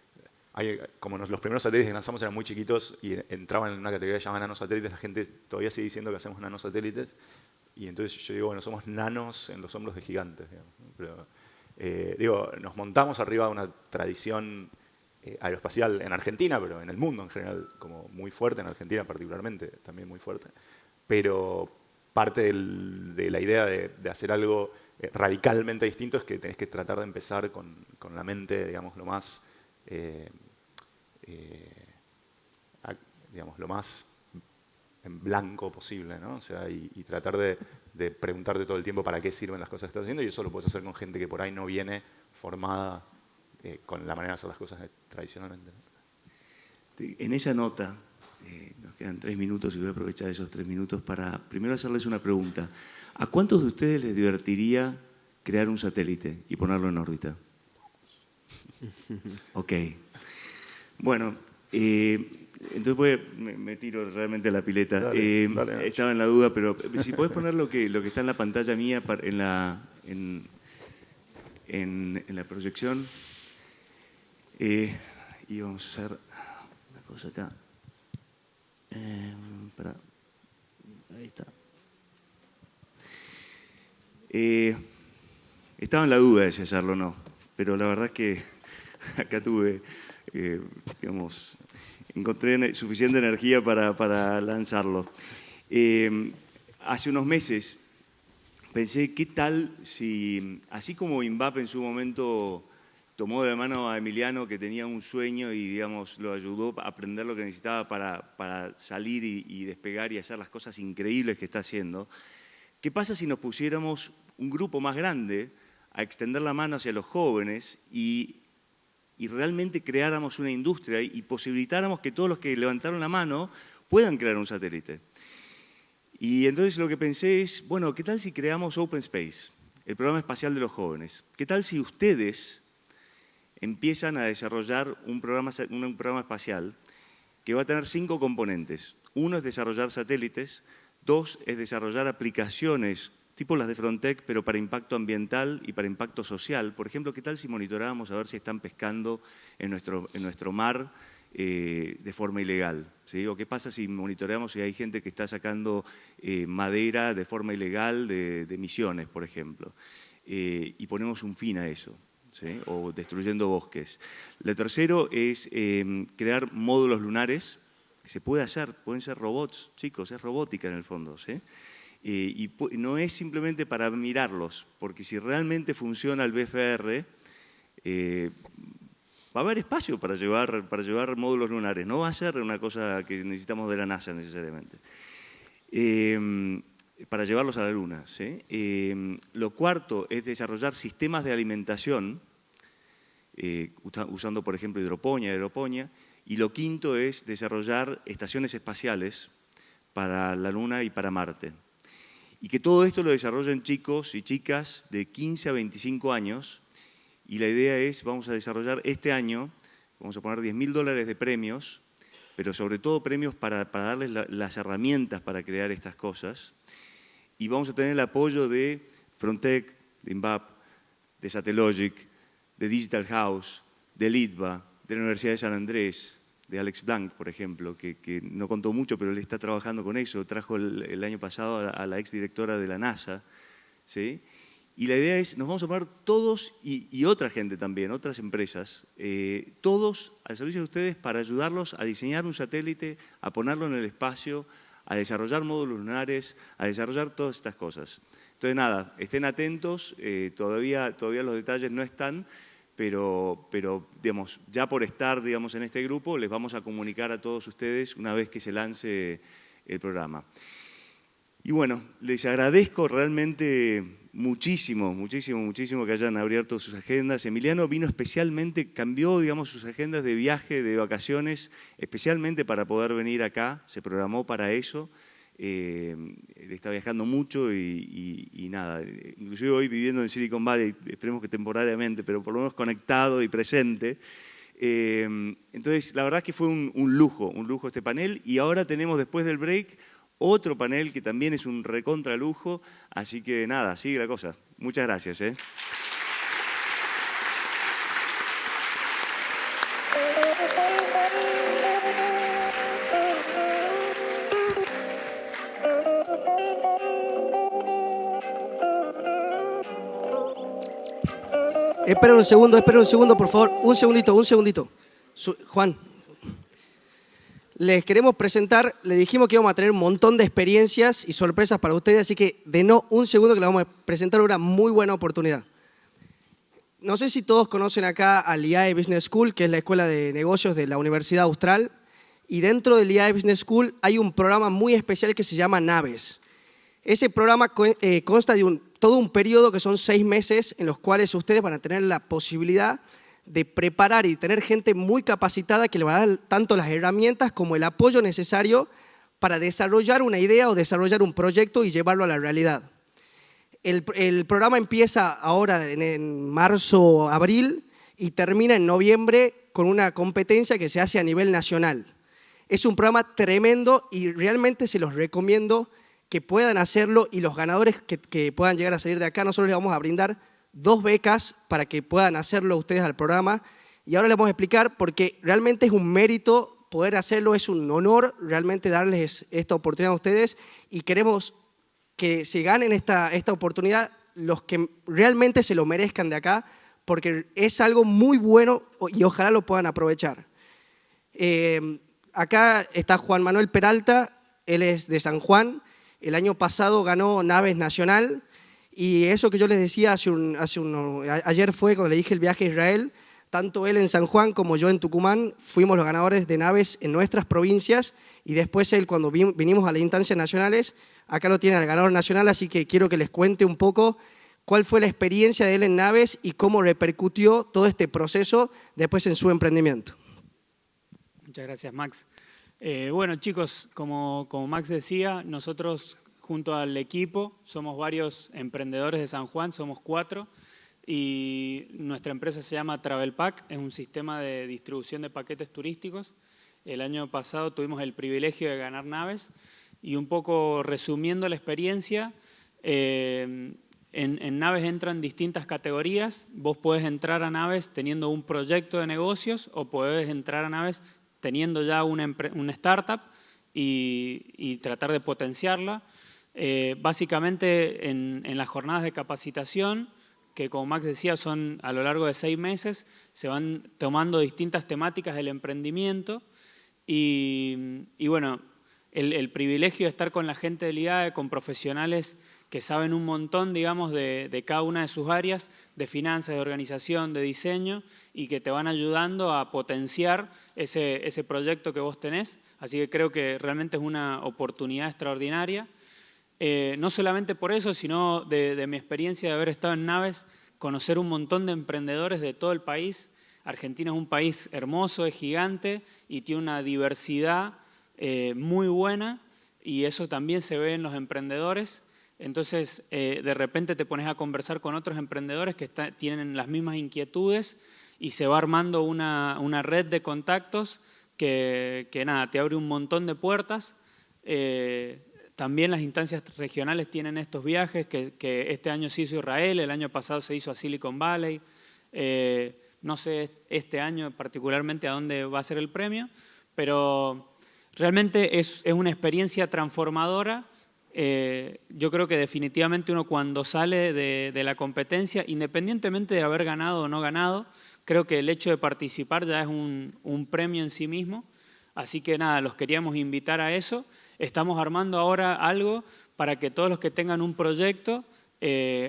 como los primeros satélites que lanzamos eran muy chiquitos y entraban en una categoría llamada nanosatélites, la gente todavía sigue diciendo que hacemos nanosatélites. Y entonces yo digo, bueno, somos nanos en los hombros de gigantes, digamos, ¿no? Pero, nos montamos arriba de una tradición aeroespacial en Argentina, pero en el mundo en general, como muy fuerte, en Argentina particularmente, también muy fuerte. Pero parte de la idea de hacer algo radicalmente distinto es que tenés que tratar de empezar con la mente, digamos, lo más en blanco posible, ¿no? O sea, y tratar de preguntarte todo el tiempo para qué sirven las cosas que estás haciendo, y eso lo puedes hacer con gente que por ahí no viene formada con la manera de hacer las cosas tradicionalmente, ¿no? En esa nota, nos quedan 3 minutos y voy a aprovechar esos 3 minutos para primero hacerles una pregunta. ¿A cuántos de ustedes les divertiría crear un satélite y ponerlo en órbita? Ok. Bueno, entonces me tiro realmente a la pileta. Dale. Estaba en la duda, pero si podés poner lo que está en la pantalla mía en la proyección. Y vamos a hacer una cosa acá. Ahí está. Estaba en la duda de si hacerlo o no, pero la verdad es que acá tuve, encontré suficiente energía para lanzarlo. Hace unos meses pensé, ¿qué tal si, así como INVAP en su momento tomó de la mano a Emiliano, que tenía un sueño y, digamos, lo ayudó a aprender lo que necesitaba para salir y despegar y hacer las cosas increíbles que está haciendo? ¿Qué pasa si nos pusiéramos un grupo más grande a extender la mano hacia los jóvenes y realmente creáramos una industria y posibilitáramos que todos los que levantaron la mano puedan crear un satélite? Y entonces lo que pensé es, bueno, ¿qué tal si creamos Open Space, el programa espacial de los jóvenes? ¿Qué tal si ustedes empiezan a desarrollar un programa espacial que va a tener 5 componentes? 1 es desarrollar satélites, 2 es desarrollar aplicaciones tipo las de Frontec, pero para impacto ambiental y para impacto social. Por ejemplo, ¿qué tal si monitorábamos a ver si están pescando en nuestro mar de forma ilegal? ¿Sí? ¿O qué pasa si monitoreamos si hay gente que está sacando madera de forma ilegal de Misiones, por ejemplo? Y ponemos un fin a eso, ¿sí? O destruyendo bosques. Lo tercero es crear módulos lunares, que se puede hacer, pueden ser robots, chicos, es robótica en el fondo, ¿sí? Y no es simplemente para mirarlos, porque si realmente funciona el BFR, va a haber espacio para llevar módulos lunares. No va a ser una cosa que necesitamos de la NASA necesariamente. Para llevarlos a la Luna, ¿sí? Lo cuarto es desarrollar sistemas de alimentación, usando, por ejemplo, hidroponía, aeroponía. Y lo quinto es desarrollar estaciones espaciales para la Luna y para Marte. Y que todo esto lo desarrollen chicos y chicas de 15 a 25 años. Y la idea es, vamos a desarrollar este año, vamos a poner $10.000 de premios, pero sobre todo premios para darles las herramientas para crear estas cosas. Y vamos a tener el apoyo de Frontec, de INVAP, de Satellogic, de Digital House, de LITVA, de la Universidad de San Andrés, de Alex Blanc, por ejemplo, que no contó mucho, pero él está trabajando con eso. Trajo el año pasado a la exdirectora de la NASA, ¿sí? Y la idea es, nos vamos a poner todos y otra gente también, otras empresas, todos al servicio de ustedes para ayudarlos a diseñar un satélite, a ponerlo en el espacio, a desarrollar módulos lunares, a desarrollar todas estas cosas. Entonces nada, estén atentos, todavía los detalles no están, pero digamos, ya por estar digamos, en este grupo les vamos a comunicar a todos ustedes una vez que se lance el programa. Y bueno, les agradezco realmente muchísimo que hayan abierto sus agendas. Emiliano vino especialmente, cambió digamos, sus agendas de viaje, de vacaciones, especialmente para poder venir acá, se programó para eso. Él está viajando mucho y nada, inclusive hoy viviendo en Silicon Valley, esperemos que temporariamente, pero por lo menos conectado y presente. Entonces, la verdad es que fue un lujo este panel, y ahora tenemos después del break otro panel que también es un recontra lujo, así que nada, sigue la cosa. Muchas gracias. Esperen un segundo, por favor. Un segundito. Juan, les queremos presentar, le dijimos que íbamos a tener un montón de experiencias y sorpresas para ustedes, así que denos un segundo que les vamos a presentar una muy buena oportunidad. No sé si todos conocen acá al IAE Business School, que es la escuela de negocios de la Universidad Austral, y dentro del IAE Business School hay un programa muy especial que se llama Naves. Ese programa consta de todo un periodo que son 6 meses en los cuales ustedes van a tener la posibilidad de preparar y tener gente muy capacitada que le va a dar tanto las herramientas como el apoyo necesario para desarrollar una idea o desarrollar un proyecto y llevarlo a la realidad. El programa empieza ahora en marzo, abril y termina en noviembre con una competencia que se hace a nivel nacional. Es un programa tremendo y realmente se los recomiendo que puedan hacerlo, y los ganadores que puedan llegar a salir de acá, nosotros les vamos a brindar 2 becas para que puedan hacerlo ustedes al programa. Y ahora les vamos a explicar porque realmente es un mérito poder hacerlo, es un honor realmente darles esta oportunidad a ustedes, y queremos que se ganen esta oportunidad los que realmente se lo merezcan de acá, porque es algo muy bueno y ojalá lo puedan aprovechar. Acá está Juan Manuel Peralta, él es de San Juan. El año pasado ganó Naves Nacional, y eso que yo les decía ayer fue cuando le dije el viaje a Israel. Tanto él en San Juan como yo en Tucumán fuimos los ganadores de Naves en nuestras provincias, y después él cuando vinimos a las instancias nacionales, acá lo tiene el ganador nacional, así que quiero que les cuente un poco cuál fue la experiencia de él en Naves y cómo repercutió todo este proceso después en su emprendimiento. Muchas gracias, Max. Bueno, chicos, como Max decía, nosotros junto al equipo somos varios emprendedores de San Juan, somos 4, y nuestra empresa se llama TravelPack, es un sistema de distribución de paquetes turísticos. El año pasado tuvimos el privilegio de ganar Naves, y un poco resumiendo la experiencia, en Naves entran distintas categorías. Vos podés entrar a Naves teniendo un proyecto de negocios, o podés entrar a Naves teniendo ya una startup y tratar de potenciarla. Básicamente en las jornadas de capacitación, que como Max decía son a lo largo de 6 meses, se van tomando distintas temáticas del emprendimiento, y bueno, el privilegio de estar con la gente del IAE, con profesionales que saben un montón, digamos, de cada una de sus áreas, de finanzas, de organización, de diseño, y que te van ayudando a potenciar ese proyecto que vos tenés. Así que creo que realmente es una oportunidad extraordinaria. No solamente por eso, sino de mi experiencia de haber estado en Naves, conocer un montón de emprendedores de todo el país. Argentina es un país hermoso, es gigante y tiene una diversidad muy buena, y eso también se ve en los emprendedores. Entonces, de repente te pones a conversar con otros emprendedores que tienen las mismas inquietudes, y se va armando una red de contactos que nada, te abre un montón de puertas. También las instancias regionales tienen estos viajes, que este año se hizo a Israel, el año pasado se hizo a Silicon Valley. No sé este año particularmente a dónde va a ser el premio, pero realmente es una experiencia transformadora yo creo que definitivamente uno cuando sale de la competencia, independientemente de haber ganado o no ganado, creo que el hecho de participar ya es un premio en sí mismo. Así que nada, los queríamos invitar a eso. Estamos armando ahora algo para que todos los que tengan un proyecto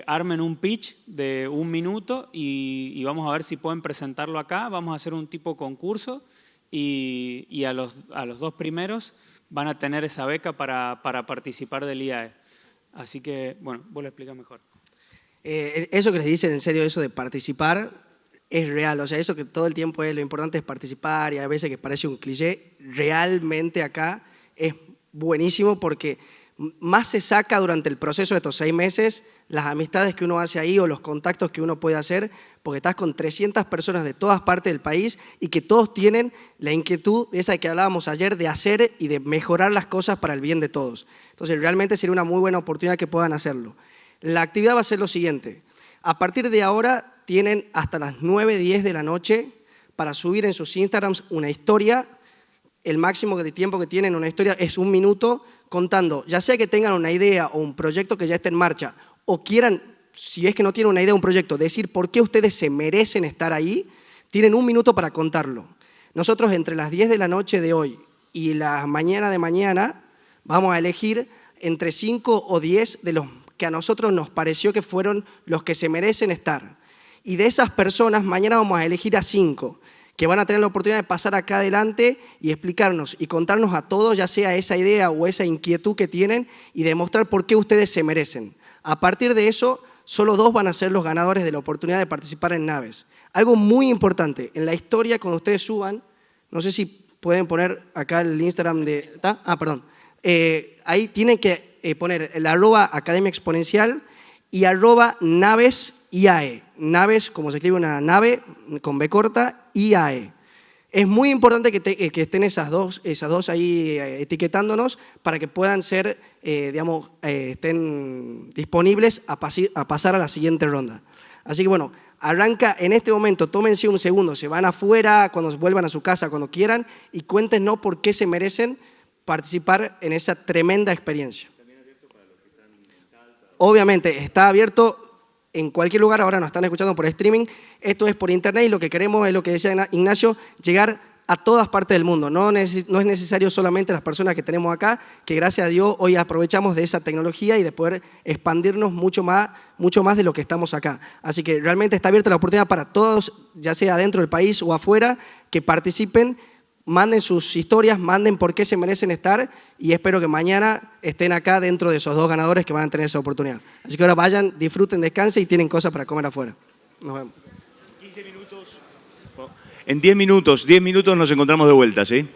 armen un pitch de 1 minuto y vamos a ver si pueden presentarlo acá. Vamos a hacer un tipo concurso y a los 2 primeros van a tener esa beca para participar del IAE. Así que, bueno, vos lo explicas mejor. Eso que les dicen, en serio, eso de participar, es real. O sea, eso que todo el tiempo es lo importante es participar y a veces que parece un cliché, realmente acá es buenísimo porque más se saca durante el proceso de estos 6 meses las amistades que uno hace ahí o los contactos que uno puede hacer, porque estás con 300 personas de todas partes del país y que todos tienen la inquietud esa que hablábamos ayer de hacer y de mejorar las cosas para el bien de todos. Entonces, realmente sería una muy buena oportunidad que puedan hacerlo. La actividad va a ser lo siguiente. A partir de ahora tienen hasta las 9, 10 de la noche para subir en sus Instagrams una historia. El máximo de tiempo que tienen una historia es 1 minuto contando, ya sea que tengan una idea o un proyecto que ya esté en marcha o quieran, si es que no tienen una idea o un proyecto, decir por qué ustedes se merecen estar ahí, tienen 1 minuto para contarlo. Nosotros entre las 10 de la noche de hoy y la mañana de mañana vamos a elegir entre 5 o 10 de los que a nosotros nos pareció que fueron los que se merecen estar. Y de esas personas mañana vamos a elegir a 5 que van a tener la oportunidad de pasar acá adelante y explicarnos y contarnos a todos, ya sea esa idea o esa inquietud que tienen y demostrar por qué ustedes se merecen. A partir de eso, solo 2 van a ser los ganadores de la oportunidad de participar en Naves. Algo muy importante, en la historia cuando ustedes suban, no sé si pueden poner acá el Instagram de... ¿Está? Perdón. Ahí tienen que poner el @Academia Exponencial y @NavesIAE. Naves, como se escribe una nave, con B corta, IAE. Es muy importante que estén esas dos ahí etiquetándonos para que puedan ser, estén disponibles a pasar a la siguiente ronda. Así que bueno, arranca en este momento, tómense un segundo, se van afuera, cuando vuelvan a su casa, cuando quieran, y cuéntenos por qué se merecen participar en esa tremenda experiencia. Obviamente, está abierto en cualquier lugar, ahora nos están escuchando por streaming, esto es por internet y lo que queremos es lo que decía Ignacio, llegar a todas partes del mundo. No es necesario solamente las personas que tenemos acá, que gracias a Dios hoy aprovechamos de esa tecnología y de poder expandirnos mucho más de lo que estamos acá. Así que realmente está abierta la oportunidad para todos, ya sea dentro del país o afuera, que participen, manden sus historias, manden por qué se merecen estar y espero que mañana estén acá dentro de esos 2 ganadores que van a tener esa oportunidad. Así que ahora vayan, disfruten, descansen y tienen cosas para comer afuera. Nos vemos. 15 minutos. En 10 minutos nos encontramos de vuelta, ¿sí?